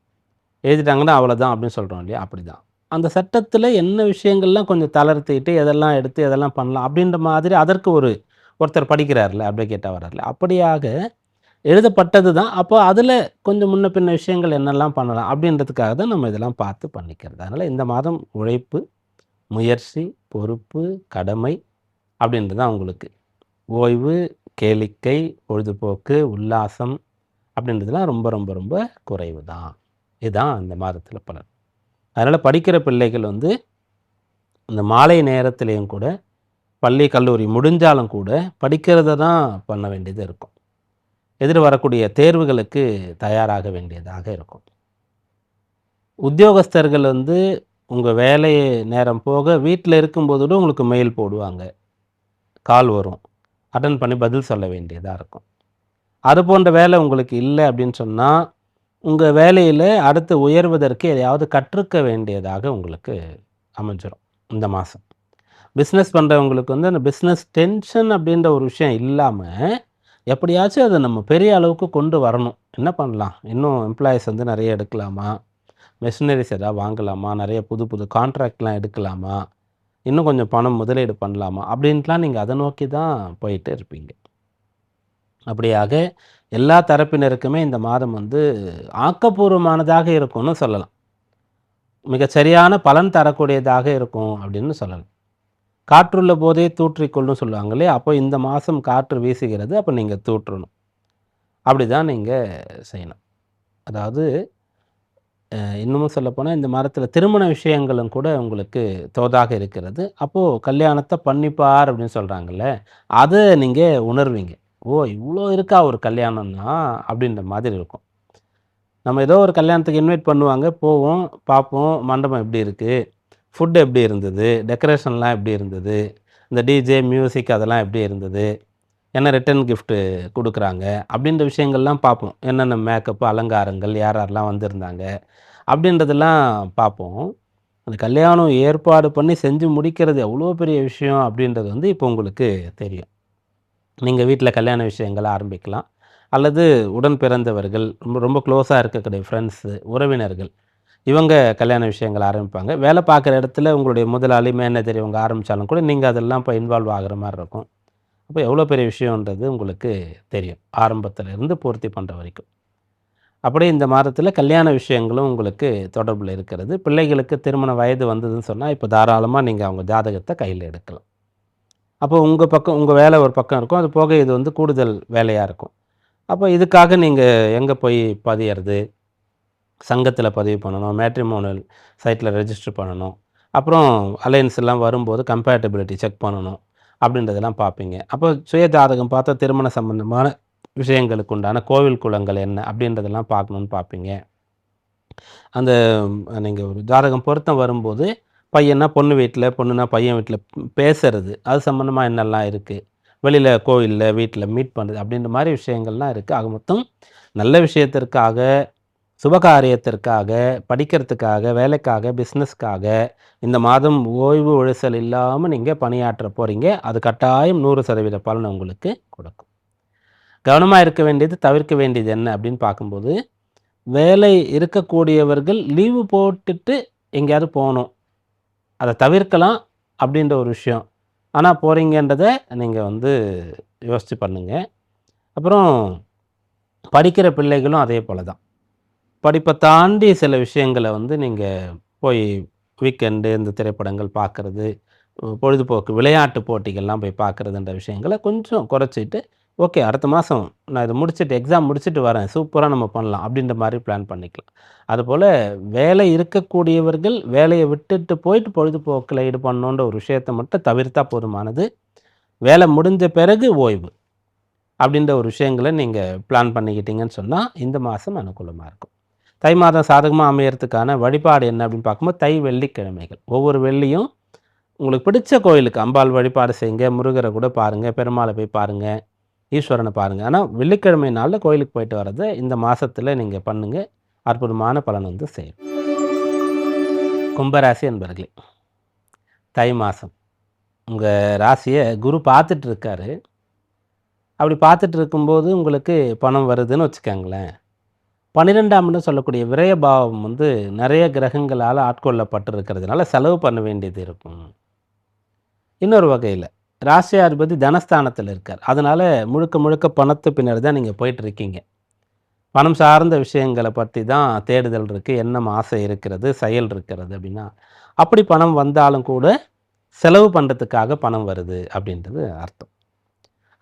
எழுதிட்டாங்கன்னா அவ்வளோதான் அப்படின்னு சொல்கிறோம் இல்லையா, அப்படி தான். அந்த சட்டத்தில் என்ன விஷயங்கள்லாம் கொஞ்சம் தளர்த்திட்டு எதெல்லாம் எடுத்து எதெல்லாம் பண்ணலாம் அப்படின்ற மாதிரி அதற்கு ஒருத்தர் படிக்கிறார்ல, அட்வொகேட்டாக வர்றார்ல, அப்படியாக எழுதப்பட்டது தான். அப்போ அதில் கொஞ்சம் முன்ன பின்ன விஷயங்கள் என்னெல்லாம் பண்ணலாம் அப்படின்றதுக்காக தான் நம்ம இதெல்லாம் பார்த்து பண்ணிக்கிறது. அதனால் இந்த மாதம் உழைப்பு, முயற்சி, பொறுப்பு, கடமை அப்படின்றது தான் உங்களுக்கு. ஓய்வு, கேளிக்கை, பொழுதுபோக்கு, உல்லாசம் அப்படின்றதுலாம் ரொம்ப ரொம்ப ரொம்ப குறைவு தான். இதுதான் இந்த மாதத்தில் பலன். அதனால் படிக்கிற பிள்ளைகள் வந்து இந்த மாலை நேரத்திலையும் கூட, பள்ளி கல்லூரி முடிஞ்சாலும் கூட படிக்கிறத தான் பண்ண வேண்டியது இருக்கும். எதிர் வரக்கூடிய தேர்வுகளுக்கு தயாராக வேண்டியதாக இருக்கும். உத்தியோகஸ்தர்கள் வந்து உங்கள் வேலை நேரம் போக வீட்டில் இருக்கும்போது கூட உங்களுக்கு மெயில் போடுவாங்க, கால் வரும், அட்டன் பண்ணி பதில் சொல்ல வேண்டியதாக இருக்கும். அது போன்ற வேலை உங்களுக்கு இல்லை அப்படின்னு சொன்னால், உங்கள் வேலையில் அடுத்து உயர்வதற்கு எதையாவது கற்றுக்க வேண்டியதாக உங்களுக்கு அமைஞ்சிடும் இந்த மாதம். பிஸ்னஸ் பண்ணுறவங்களுக்கு வந்து அந்த பிஸ்னஸ் டென்ஷன் அப்படின்ற ஒரு விஷயம் இல்லாமல் எப்படியாச்சும் அதை நம்ம பெரிய அளவுக்கு கொண்டு வரணும். என்ன பண்ணலாம், இன்னும் எம்ப்ளாயீஸ் வந்து நிறைய எடுக்கலாமா, மெஷினரிஸ் எதாவது வாங்கலாமா, நிறைய புது புது கான்ட்ராக்ட்லாம் எடுக்கலாமா, இன்னும் கொஞ்சம் பணம் முதலீடு பண்ணலாமா அப்படின்ட்டுலாம் நீங்கள் அதை நோக்கி தான் போயிட்டு இருப்பீங்க. அப்படியாக எல்லா தரப்பினருக்குமே இந்த மாதம் வந்து ஆக்கப்பூர்வமானதாக இருக்கும்னு சொல்லலாம். மிகச்சரியான பலன் தரக்கூடியதாக இருக்கும் அப்படின்னு சொல்லலாம். காற்றுள்ள போதே தூற்றிக்கொள்னு சொல்லுவாங்க இல்லையா, அப்போ இந்த மாதம் காற்று வீசுகிறது, அப்போ நீங்கள் தூற்றணும். அப்படி தான் நீங்கள் செய்யணும். அதாவது இன்னமும் சொல்லப்போனால் இந்த மாதத்தில் திருமண விஷயங்களும் கூட உங்களுக்கு தோதாக இருக்கிறது. அப்போது கல்யாணத்தை பண்ணிப்பார் அப்படின்னு சொல்கிறாங்கல்ல, அதை நீங்கள் உணர்வீங்க. ஓ, இவ்வளோ இருக்கா ஒரு கல்யாணம்னா அப்படின்ற மாதிரி இருக்கும். நம்ம ஏதோ ஒரு கல்யாணத்துக்கு இன்வைட் பண்ணுவாங்க, போவோம், பார்ப்போம், மண்டபம் எப்படி இருக்குது, ஃபுட் எப்படி இருந்தது, டெக்கரேஷன்லாம் எப்படி இருந்தது, இந்த டிஜே மியூசிக் அதெல்லாம் எப்படி இருந்தது, என்ன ரிட்டன் கிஃப்ட்டு கொடுக்குறாங்க அப்படின்ற விஷயங்கள்லாம் பார்ப்போம். என்னென்ன மேக்கப்பு, அலங்காரங்கள், யார் யாரெல்லாம் வந்திருந்தாங்க அப்படின்றதெல்லாம் பார்ப்போம். அந்த கல்யாணம் ஏற்பாடு பண்ணி செஞ்சு முடிக்கிறது எவ்வளோ பெரிய விஷயம் அப்படின்றது வந்து இப்போ உங்களுக்கு தெரியும். நீங்கள் வீட்டில் கல்யாண விஷயங்களை ஆரம்பிக்கலாம், அல்லது உடன் பிறந்தவர்கள், ரொம்ப ரொம்ப க்ளோஸாக இருக்கக்கூடிய ஃப்ரெண்ட்ஸு, உறவினர்கள், இவங்க கல்யாண விஷயங்கள் ஆரம்பிப்பாங்க. வேலை பார்க்குற இடத்துல உங்களுடைய முதலாளி, மேனேஜர் இவங்க ஆரம்பித்தாலும் கூட நீங்கள் அதெல்லாம் இப்போ இன்வால்வ் ஆகிற மாதிரி இருக்கும். அப்போ எவ்வளோ பெரிய விஷயன்றது உங்களுக்கு தெரியும், ஆரம்பத்திலேருந்து பூர்த்தி பண்ணுற வரைக்கும். அப்படியே இந்த மாதத்தில் கல்யாண விஷயங்களும் உங்களுக்கு தொடர்பில் இருக்கிறது. பிள்ளைகளுக்கு திருமண வயது வந்ததுன்னு சொன்னால் இப்போ தாராளமாக நீங்கள் அவங்க ஜாதகத்தை கையில் எடுக்கலாம். அப்போ உங்கள் பக்கம் உங்கள் வேலை ஒரு பக்கம் இருக்கும், அது போக இது வந்து கூடுதல் வேலையாக இருக்கும். அப்போ இதுக்காக நீங்கள் எங்கே போய் பதியறது, சங்கத்தில் பதிவு பண்ணணும், மேட்ரிமோனியல் சைட்டில் ரெஜிஸ்டர் பண்ணணும், அப்புறம் அலையன்ஸ் எல்லாம் வரும்போது கம்பேட்டபிலிட்டி செக் பண்ணணும் அப்படின்றதெல்லாம் பார்ப்பீங்க. அப்போ சுய ஜாதகம் பார்த்தா திருமண சம்பந்தமான விஷயங்களுக்கு உண்டான கோவில் குலங்கள் என்ன அப்படின்றதெல்லாம் பார்க்கணுன்னு பார்ப்பீங்க. அந்த நீங்கள் ஒரு ஜாதகம் பொருத்தம் வரும்போது பையன்னா பொண்ணு வீட்ல, பொண்ணுனா பையன் வீட்ல பேசுறது, அது சம்மந்தமா என்னெல்லாம் இருக்கு? வெளியில கோவில்ல, வீட்ல மீட் பண்ணுறது அப்படின்ற மாரி விஷயங்கள்லாம் இருக்கு. ஆக மொத்தம் நல்ல விஷயத்திற்காக, சுபகாரியத்திற்காக, படிக்கிறதுக்காக, வேலைக்காக, பிஸ்னஸ்க்காக இந்த மாதம் ஓய்வு ஒழிசல் இல்லாம நீங்க பணியாற்ற போறீங்க. அது கட்டாயம் 100% பலன உங்களுக்கு கொடுக்கும். கவனமா இருக்க வேண்டியது, தவிர்க்க வேண்டியது என்ன அப்படின்னு பார்க்கும்போது, வேலை இருக்கக்கூடியவர்கள் லீவு போட்டுட்டு எங்கேயாவது போணும். அத தவிர்க்கலாம் அப்படின்ற ஒரு விஷயம். ஆனா போறீங்கன்றத நீங்க வந்து யோசிச்சு பண்ணுங்க. அப்புறம் படிக்கிற பிள்ளைகளும் அதே போல தான். படிப்ப தாண்டி சில விஷயங்கள வந்து நீங்க போய் வீக்கெண்டு இந்த திரைப்படங்கள் பார்க்கறது, பொழுதுபோக்கு விளையாட்டு போட்டிகள்லாம் போய் பார்க்கறதுன்ற விஷயங்கள கொஞ்சம் குறைச்சிட்டு, ஓகே அடுத்த மாசம் நான் இத முடிச்சுட்டு எக்ஸாம் முடிச்சுட்டு வரேன். சூப்பரா நம்ம பண்ணலாம். அப்படின்ற மாரி பிளான் பண்ணிக்கலாம். அதுபோல வேலை இருக்கக்கூடியவர்கள் வேலைய விட்டுட்டு போயிட்டு பொழுதுபோக்குல ஈடுபடணுன்ற ஒரு விஷயத்த மட்டும் தவிர்த்தா போதுமானது. வேலை முடிஞ்ச பிறகு ஓய்வு. அப்படின்ற ஒரு விஷயங்கள நீங்க பிளான் பண்ணிக்கிட்டீங்கன்னு சொன்னா, இந்த மாசம் அனுகூலமா இருக்கும். தை மாதம் சாதகமா அமையறதுக்கான வழிபாடு என்ன அப்படின்னு பார்க்கும்போது, தை வெள்ளிக்கிழமைகள். ஒவ்வொரு வெள்ளியும் உங்களுக்கு பிடிச்ச கோயிலுக்கு அம்பாள் வழிபாடு செய்யுங்க. முருகர கூட பாருங்க. பெருமாள போய் பாருங்க. ஈஸ்வரன பாருங்க. ஆனா வெள்ளிக்கிழமை நாள்ல கோயிலுக்கு போயிட்டு வர்றத இந்த மாசத்துல நீங்க பண்ணுங்க. அற்புதமான பலன் வந்து சேரும். கும்பராசி அன்பர்களே, தை மாசம் உங்க ராசிய குரு பார்த்துட்டு இருக்காரு. அப்படி பார்த்துட்டு இருக்கும்போது உங்களுக்கு பணம் வருதுன்னு வச்சுக்கங்களேன். 12ஆம் இடம் சொல்லக்கூடிய விரய பாவம் வந்து நெறைய கிரகங்களால ஆட்கொள்ளப்பட்டிருக்கிறதுனால செலவு பண்ண வேண்டியது இருக்கும். இன்னொரு வகையில ராசியாதிபதி தனஸ்தானத்தில இருக்கார். அதனால முழுக்க முழுக்க பணத்து பின்னாடி தான் நீங்க போயிட்டுருக்கீங்க. பணம் சார்ந்த விஷயங்கள பத்தி தான் தேடுதல் இருக்கு, எண்ணம், ஆசை இருக்கிறது, செயல் இருக்கிறது அப்படின்னா, அப்படி பணம் வந்தாலும் கூட செலவு பண்றதுக்காக பணம் வருது அப்படின்றது அர்த்தம்.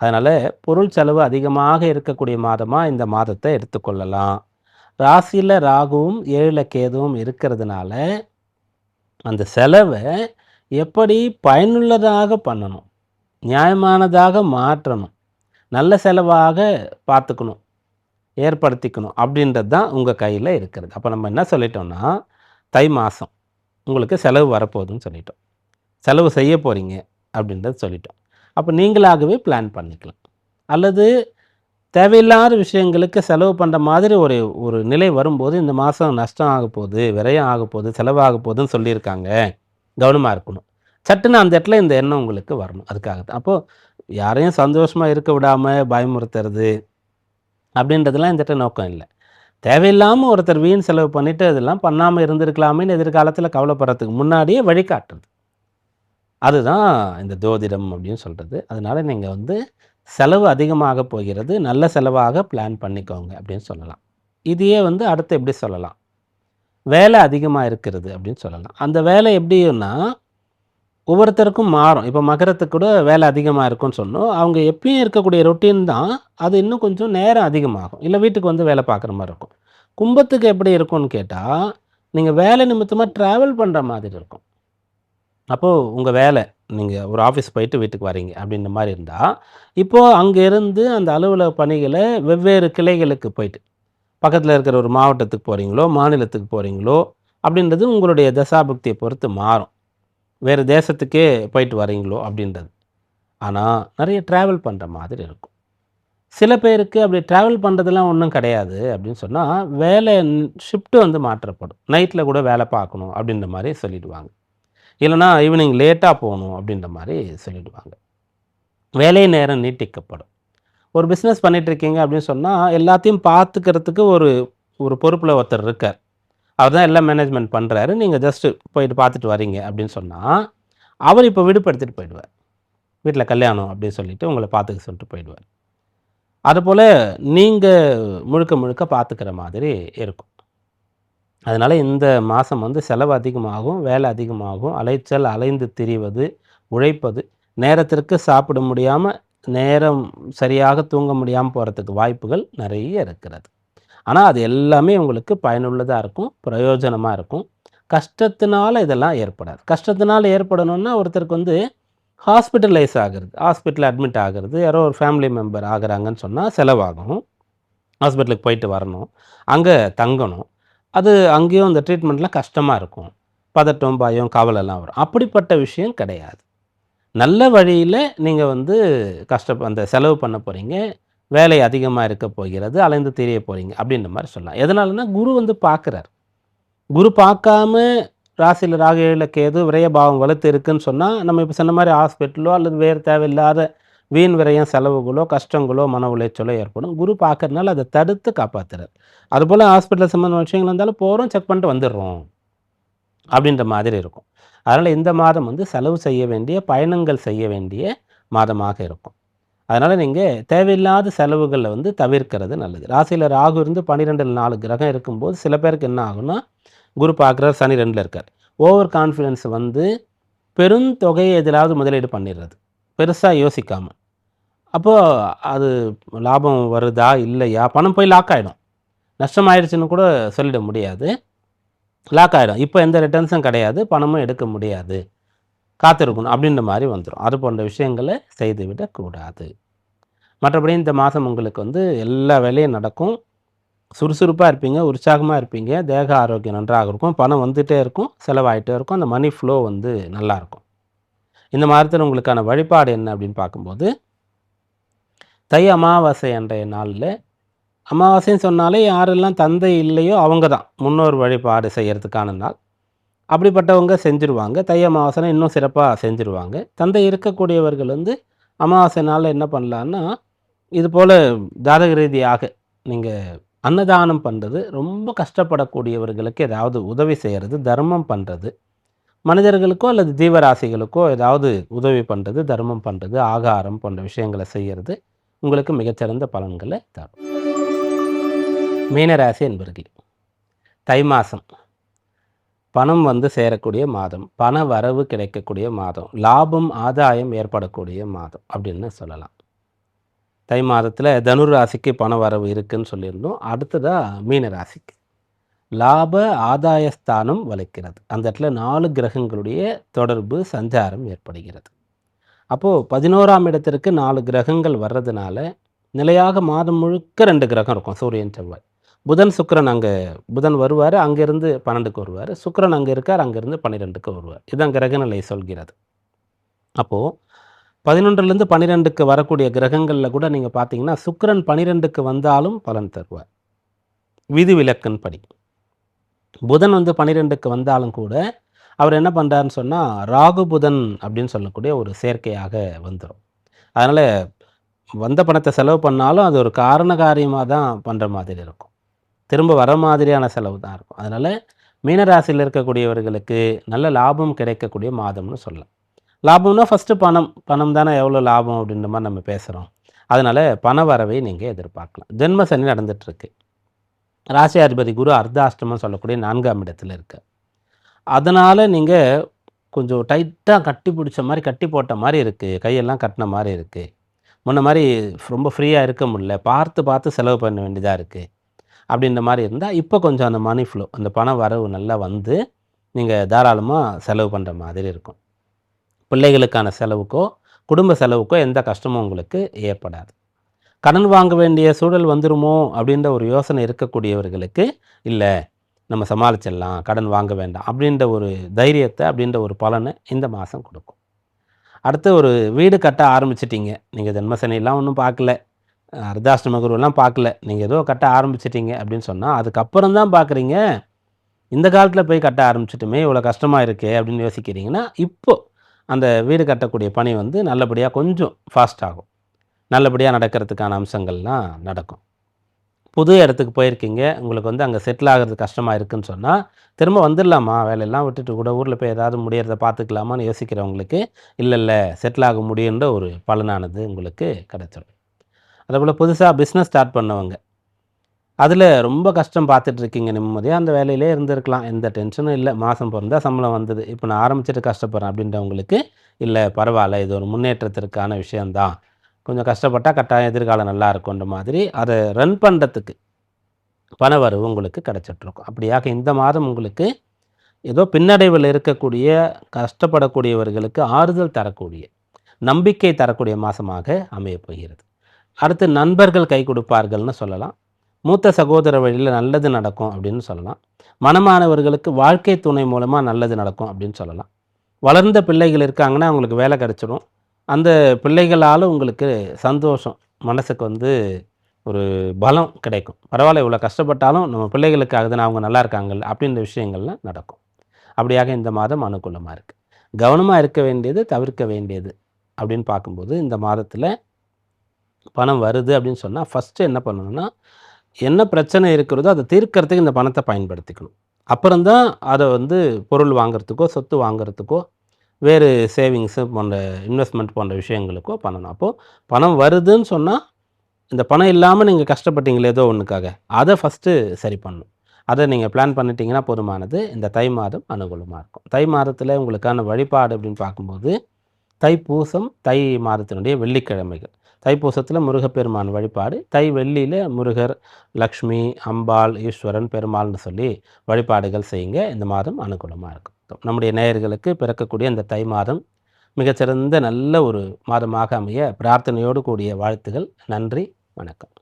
அதனால பொருள் செலவு அதிகமாக இருக்கக்கூடிய மாதமா இந்த மாதத்த எடுத்துக்கொள்ளலாம். ராசியில ராகுவும், 7ல கேதுவும் இருக்கிறதுனால, அந்த செலவ எப்படி பயனுள்ளதாக பண்ணணும், நியாயமானதாக மாற்றணும், நல்ல செலவாக பார்த்துக்கணும், ஏற்படுத்திக்கணும் அப்படின்றது தான் உங்க கையில இருக்கிறது. அப்ப நம்ம என்ன சொல்லிட்டோம்னா, தை மாசம் உங்களுக்கு செலவு வரப்போகுதுன்னு சொல்லிட்டோம். செலவு செய்ய போறீங்க அப்படின்றத சொல்லிட்டோம். அப்ப நீங்களாகவே பிளான் பண்ணிக்கலாம். அல்லது தேவையில்லாத விஷயங்களுக்கு செலவு பண்ற மாதிரி ஒரு ஒரு நிலை வரும்போது, இந்த மாசம் நஷ்டம் ஆகப்போது, விரயம் ஆகப்போது, செலவாகப் போதுன்னு சொல்லியிருக்காங்க. கவனமா இருக்கணும். சட்டுன்னு அந்த இடத்துல இந்த எண்ணம் உங்களுக்கு வரணும். அதுக்காக தான். அப்போ யாரையும் சந்தோஷமா இருக்க விடாம பயமுறுத்துறது, அப்படின்றதெல்லாம் இந்த இடத்துல நோக்கம் இல்ல. தேவையில்லாம ஒருத்தர் வீண் செலவு பண்ணிட்டு, அதெல்லாம் பண்ணாம இருந்திருக்கலாமேன்னு எதிர்காலத்துல கவலைப்படுறதுக்கு முன்னாடியே வழிகாட்டுறது. அதுதான் இந்த ஜோதிடம் அப்படின்னு சொல்றது. அதனால நீங்க வந்து செலவு அதிகமாக போகிறது. நல்ல செலவாக பிளான் பண்ணிக்கோங்க அப்படின்னு சொல்லலாம். இதையே வந்து அடுத்து எப்படி சொல்லலாம்? வேலை அதிகமா இருக்கிறது அப்படின்னு சொல்லலாம். அந்த வேலை எப்படின்னா, ஒவ்வொருத்தருக்கும் மாறும். இப்போ மகரத்துக்கு கூட வேலை அதிகமா இருக்கும்னு சொன்னோம். அவங்க எப்பயும் இருக்கக்கூடிய ரொட்டீன் தான். அது இன்னும் கொஞ்சம் நேரம் அதிகமாகும். இல்ல வீட்டுக்கு வந்து வேலை பார்க்குற மாரி இருக்கும். கும்பத்துக்கு எப்படி இருக்கும்னு கேட்டா, நீங்க வேலை நிமித்தமா டிராவல் பண்ற மாதிரி இருக்கும். அப்போ உங்க வேலை, நீங்க ஒரு ஆஃபீஸ் போயிட்டு வீட்டுக்கு வரீங்க அப்படின்ற மாரி இருந்தா, இப்போ அங்க இருந்து அந்த அலுவலக பணிகள வெவ்வேறு கிளைகளுக்கு போயிட்டு, பக்கத்துல இருக்கிற ஒரு மாவட்டத்துக்கு போறீங்களோ, மாநிலத்துக்கு போறீங்களோ, அப்படின்றது உங்களுடைய தசாபுக்திய பொறுத்து மாறும். வேறு தேசத்துக்கே போயிட்டு வரீங்களோ அப்படின்றது. ஆனா, நெறைய டிராவல் பண்ற மாதிரி இருக்கும். சில பேருக்கு அப்படி டிராவல் பண்றதெல்லாம் ஒண்ணும் கிடையாது அப்படின்னு சொன்னா, வேலை ஷிஃப்ட் வந்து மாற்றப்படும். நைட்ல கூட வேலை பார்க்கணும் அப்படின்ற மாரி சொல்லிடுவாங்க. இல்லன்னா ஈவினிங் லேட்டா போணும் அப்படின்ற மாரி சொல்லிடுவாங்க. வேலை நேரம் நீட்டிக்கப்படும். ஒரு பிசினஸ் பண்ணிட்டு இருக்கீங்க அப்படின்னு சொன்னா, எல்லாத்தையும் பார்த்துக்கிறதுக்கு ஒரு ஒரு பொறுப்புல ஒருத்தர் இருக்கார். அவர் தான் எல்லாம் மேனேஜ்மென்ட் பண்றாரு. நீங்க ஜஸ்ட் போயிட்டு பார்த்துட்டு வரீங்க அப்படின்னு சொன்னா, அவர் இப்ப விடுப்பு எடுத்துட்டு போயிடுவார். வீட்ல கல்யாணம் அப்படின்னு சொல்லிட்டு உங்கள பார்த்துக்க சொல்லிட்டு போயிடுவார். அதுபோல நீங்க முழுக்க முழுக்க பார்த்துக்கிற மாதிரி இருக்கும். அதனால இந்த மாசம் வந்து செலவு அதிகமாகும், வேலை அதிகமாகும், அலைச்சல், அலைந்து திரிவது, உழைப்பது, நேரத்திற்கு சாப்பிட முடியாம, நேரம் சரியாக தூங்க முடியாம போறதுக்கு வாய்ப்புகள் நெறைய இருக்கிறது. ஆனா, அது எல்லாமே உங்களுக்கு பயனுள்ளதா இருக்கும், பிரயோஜனமா இருக்கும். கஷ்டத்தினால இதெல்லாம் ஏற்படாது. கஷ்டத்தினால ஏற்படணும்னா, ஒருத்தருக்கு வந்து ஹாஸ்பிட்டலைஸ் ஆகுறது, ஹாஸ்பிட்டல்ல அட்மிட் ஆகுறது, யாரோ ஒரு ஃபேமிலி மெம்பர் ஆகுறாங்கன்னு சொன்னா செலவாகும். ஹாஸ்பிட்டலுக்கு போயிட்டு வரணும். அங்க தங்கணும். அது அங்கேயும் அந்த ட்ரீட்மெண்ட்லாம் கஷ்டமா இருக்கும். பதட்டம், பயம், கவலைலாம் வரும். அப்படிப்பட்ட விஷயம் கிடையாது. நல்ல வழியில நீங்க வந்து அந்த செலவு பண்ண போறீங்க. வேலை அதிகமா இருக்க போகிறது. அலைந்து திரிய போறீங்க. அப்படின்ற மாரி சொல்லலாம். எதனாலன்னா, குரு வந்து பார்க்குறார். குரு பார்க்காம ராசியில ராகு, ஏழுல கேது, விரயபாவம் வலுத்து இருக்குன்னு சொன்னா, நம்ம இப்ப சொன்ன மாரி ஹாஸ்பிட்டலோ அல்லது வேறு தேவையில்லாத வீண் விரயம், செலவுகளோ, கஷ்டங்களோ, மன உளைச்சலோ ஏற்படும். குரு பார்க்கறனால அத தடுத்து காப்பாத்துறார். அதுபோல ஹாஸ்பிட்டல் சம்மந்தமான விஷயங்கள் இருந்தாலும் போறோம், செக் பண்ணிட்டு வந்துடுறோம். அப்படின்ற மாதிரி இருக்கும். அதனால இந்த மாதம் வந்து செலவு செய்ய வேண்டிய, பயணங்கள் செய்ய வேண்டிய மாதமாக இருக்கும். அதனால நீங்க தேவையில்லாத செலவுகள வந்து தவிர்க்கிறது நல்லது. ராசியில ராகு இருந்து 12ல் 4 கிரகம் இருக்கும்போது, சில பேருக்கு என்ன ஆகும்னா, குரு பார்க்குறார், சனி 2ல இருக்கார். ஓவர் கான்ஃபிடன்ஸ் வந்து பெருந்தொகையை எதிலாவது முதலீடு பண்ணிடுறது. பெருசா யோசிக்காம. அப்போ அது லாபம் வருதா? இல்லையா? பணம் போய் லாக் ஆயிடும். நஷ்டம் ஆயிடுச்சுன்னு கூட சொல்லிட முடியாது. லாக் ஆயிடும். இப்ப எந்த ரிட்டர்ன்ஸும் கிடையாது. பணமும் எடுக்க முடியாது. காத்திருக்கணும் அப்படின்ற மாரி வந்துரும். அது போன்ற விஷயங்கள செய்துவிடக்கூடாது. மற்றபடி இந்த மாதம் உங்களுக்கு வந்து எல்லா வேலையும் நடக்கும். சுறுசுறுப்பா இருப்பீங்க, உற்சாகமா இருப்பீங்க, தேக ஆரோக்கியம் நன்றாக இருக்கும், பணம் வந்துட்டே இருக்கும், செலவாயிட்டே இருக்கும். அந்த மனி ஃப்ளோ வந்து நல்லாயிருக்கும். இந்த மாதத்தில உங்களுக்கான வழிபாடு என்ன அப்படின்னு பார்க்கும்போது, தை அமாவாசை அன்றைய நாள்ல அமாவாசைன்னு சொன்னாலே யாரெல்லாம் தந்தை இல்லையோ அவங்க தான் முன்னோர் வழிபாடு செய்யறதுக்கான நாள். அப்படிப்பட்டவங்க செஞ்சுருவாங்க. தை அமாவாசைனா இன்னும் சிறப்பா செஞ்சுருவாங்க. தந்தை இருக்கக்கூடியவர்கள் வந்து அமாவாசை நாள்ல என்ன பண்ணலான்னா, இது போல ஜாதக ரீதியாக நீங்க அன்னதானம் பண்றது, ரொம்ப கஷ்டப்படக்கூடியவர்களுக்கு ஏதாவது உதவி செய்யறது, தர்மம் பண்றது, மனிதர்களுக்கோ அல்லது ஜீவராசிகளுக்கோ ஏதாவது உதவி பண்றது, தர்மம் பண்றது, ஆகாரம் போன்ற விஷயங்கள செய்யறது, உங்களுக்கு மிகச்சிறந்த பலன்கள தரும். மீனராசி என்பர்களே, தை மாசம் பணம் வந்து சேரக்கூடிய மாதம், பண வரவு கிடைக்கக்கூடிய மாதம், லாபம், ஆதாயம் ஏற்படக்கூடிய மாதம் அப்படின்னு சொல்லலாம். தை மாதத்தில தனுர் ராசிக்கு பண வரவு இருக்குன்னு சொல்லியிருந்தோம். அடுத்ததா மீன ராசிக்கு. லாப ஆதாயஸ்தானம் வலுக்கிறது. அந்த இடத்துல 4 கிரகங்களுடைய தொடர்பு, சஞ்சாரம் ஏற்படுகிறது. அப்போ 11ஆம் இடத்திற்கு 4 கிரகங்கள் வர்றதுனால, நிலையாக மாதம் முழுக்க 2 கிரகம் இருக்கும். சூரியன், செவ்வாய். புதன், சுக்கிரன் புதன் வருவாரு. அங்கிருந்து 12க்கு வருவாரு. சுக்கிரன் அங்க இருக்கார். அங்கிருந்து 12க்கு வருவார். இதுதான் கிரகநிலை சொல்கிறது. அப்போ 11லேருந்து 12க்கு வரக்கூடிய கிரகங்கள்ல கூட நீங்க பார்த்தீங்கன்னா, சுக்கிரன் 12க்கு வந்தாலும் பலன் தருவார். விதிவிலக்கின்படி. புதன் வந்து 12க்கு வந்தாலும் கூட, அவர் என்ன பண்றாருன்னு சொன்னா, ராகு, புதன் அப்படின்னு சொல்லக்கூடிய ஒரு சேர்க்கையாக வந்துரும். அதனால வந்த பணத்த செலவு பண்ணாலும், அது ஒரு காரண காரியமா தான் பண்ற மாதிரி இருக்கும். திரும்ப வர மாதிரியான செலவு தான் இருக்கும். அதனால மீனராசியில இருக்கக்கூடியவர்களுக்கு நல்ல லாபம் கிடைக்கக்கூடிய மாதம்னு சொல்லலாம். லாபம்னா ஃபர்ஸ்ட்டு பணம். பணம் தானே எவ்வளோ லாபம் அப்படின்ற மாரி நம்ம பேசுறோம். அதனால பண வரவை நீங்க எதிர்பார்க்கலாம். ஜென்ம சனி நடந்துட்டுருக்கு. ராசியாதிபதி குரு அர்த்தாஷ்டமம் சொல்லக்கூடிய 4ஆம் இடத்துல இருக்கார். அதனால நீங்க கொஞ்சம் டைட்டா கட்டி பிடிச்ச மாரி, கட்டி போட்ட மாரி இருக்கு. கையெல்லாம் கட்டின மாரி இருக்கு. முன்ன மாரி ரொம்ப ஃப்ரீயா இருக்க முடியல. பார்த்து, பார்த்து செலவு பண்ண வேண்டியதா இருக்கு. அப்படின்ற மாரி இருந்தா, இப்போ கொஞ்சம் அந்த மனி ஃப்ளோ, அந்த பண வரவு நல்லா வந்து, நீங்க தாராளமா செலவு பண்ற மாதிரி இருக்கும். பிள்ளைகளுக்கான செலவுக்கோ, குடும்ப செலவுக்கோ எந்த கஷ்டமும் உங்களுக்கு ஏற்படாது. கடன் வாங்க வேண்டிய சூழல் வந்துருமோ அப்படின்ற ஒரு யோசனை இருக்கக்கூடியவர்களுக்கு, இல்ல நம்ம சமாளிச்சிடலாம், கடன் வாங்க வேண்டாம் அப்படின்ற ஒரு தைரியத்த, அப்படின்ற ஒரு பலன இந்த மாசம் குடுக்கும். அடுத்து ஒரு வீடு கட்ட ஆரம்பிச்சுட்டீங்க. நீங்க ஜென்மசனிலாம் ஒண்ணும் பார்க்கல. அர்த்தாஷ்டம குருவெல்லாம் பார்க்கல. நீங்க ஏதோ கட்ட ஆரம்பிச்சுட்டீங்க அப்படின்னு சொன்னா, அதுக்கப்புறம் தான் பார்க்குறீங்க, இந்த காலத்தில போய் கட்ட ஆரம்பிச்சுட்டோமே, இவ்வளோ கஷ்டமா இருக்கே அப்படின்னு யோசிக்கிறீங்கன்னா, இப்போ அந்த வீடு கட்டக்கூடிய பணி வந்து நல்லபடியா கொஞ்சம் ஃபாஸ்ட் ஆகும். நல்லபடியா நடக்கிறதுக்கான அம்சங்கள்லாம் நடக்கும். புது இடத்துக்கு போயிருக்கீங்க. உங்களுக்கு வந்து அங்க செட்டில் ஆகுறது கஷ்டமா இருக்குன்னு சொன்னா, திரும்ப வந்துடலாமா? வேலையெல்லாம் விட்டுட்டு கூட ஊர்ல போய் ஏதாவது முடியறத பார்த்துக்கலாமான்னு யோசிக்கிறவங்களுக்கு, இல்ல செட்டில் ஆக முடியுன்ற ஒரு பலனானது உங்களுக்கு கிடைச்சிரும். அதேபோல புதுசா பிசினஸ் ஸ்டார்ட் பண்ணவங்க. அதில ரொம்ப கஷ்டம் பார்த்துட்டு இருக்கீங்க. நிம்மதியா அந்த வேலையிலே இருந்திருக்கலாம். எந்த டென்ஷனும் இல்ல. மாசம் பொறந்தா சம்பளம் வந்தது. இப்ப நான் ஆரம்பிச்சுட்டு கஷ்டப்படுறேன் அப்படின்றவங்களுக்கு, இல்ல பரவால்ல. இது ஒரு முன்னேற்றத்திற்கான விஷயம் தான். கொஞ்சம் கஷ்டப்பட்டா கட்டாயம் எதிர்காலம் நல்லா இருக்குன்ற மாதிரி, அத ரன் பண்றதுக்கு பணவரவு உங்களுக்கு கிடைச்சிட்டுருக்கும். அப்படியாக இந்த மாதம் உங்களுக்கு ஏதோ பின்னடைவுல இருக்கக்கூடிய, கஷ்டப்படக்கூடியவர்களுக்கு ஆறுதல் தரக்கூடிய, நம்பிக்கை தரக்கூடிய மாசமாக அமையப் போகிறது. அடுத்து நண்பர்கள் கை கொடுப்பார்கள்னு சொல்லலாம். மூத்த சகோதர வழியில் நல்லது நடக்கும் அப்படின்னு சொல்லலாம். மணமானவர்களுக்கு வாழ்க்கை துணை மூலமாக நல்லது நடக்கும் அப்படின்னு சொல்லலாம். வளர்ந்த பிள்ளைகள் இருக்காங்கன்னா அவங்களுக்கு வேலை கிடைச்சிடும். அந்த பிள்ளைகளால் உங்களுக்கு சந்தோஷம், மனசுக்கு வந்து ஒரு பலம் கிடைக்கும். பரவாயில்ல இவ்வளோ கஷ்டப்பட்டாலும் நம்ம பிள்ளைகளுக்காக தானே அவங்க நல்லா இருக்காங்கல்ல அப்படின்ற விஷயங்கள்லாம் நடக்கும். அப்படியாக இந்த மாதம் அனுகூலமாக இருக்குது. கவனமாக இருக்க வேண்டியது, தவிர்க்க வேண்டியது அப்படின்னு பார்க்கும்போது, இந்த மாதத்தில் பணம் வருது அப்படின்னு சொன்னால் ஃபஸ்ட்டு என்ன பண்ணணும்னா, என்ன பிரச்சனை இருக்கிறதோ அதை தீர்க்கறதுக்கு இந்த பணத்தை பயன்படுத்திக்கணும். அப்புறம் தான் அதை வந்து பொருள் வாங்குறதுக்கோ, சொத்து வாங்குறதுக்கோ, வேறு சேவிங்ஸு போன்ற இன்வெஸ்ட்மெண்ட் போன்ற விஷயங்களுக்கோ பண்ணணும். அப்போது பணம் வருதுன்னு சொன்னால், இந்த பணம் இல்லாமல் நீங்கள் கஷ்டப்பட்டீங்களே ஏதோ ஒன்றுக்காக, அதை ஃபஸ்ட்டு சரி பண்ணணும். அதை நீங்கள் பிளான் பண்ணிட்டீங்கன்னா போதுமானது. இந்த தை மாதம் அனுகூலமாக இருக்கும். தை மாதத்தில் உங்களுக்கான வழிபாடு அப்படின்னு பார்க்கும்போது, தைப்பூசம், தை மாதத்தினுடைய வெள்ளிக்கிழமைகள். தைப்பூசத்தில் முருகப்பெருமான் வழிபாடு, தை வெள்ளியில் முருகர், லக்ஷ்மி, அம்பாள், ஈஸ்வரன், பெருமாள்னு சொல்லி வழிபாடுகள் செய்யுங்க. இந்த மாதம் அனுகூலமாக இருக்கும். நம்முடைய நேயர்களுக்கு பிறக்கக்கூடிய இந்த தை மாதம் மிகச்சிறந்த நல்ல ஒரு மாதமாக அமைய பிரார்த்தனையோடு கூடிய வாழ்த்துகள். நன்றி, வணக்கம்.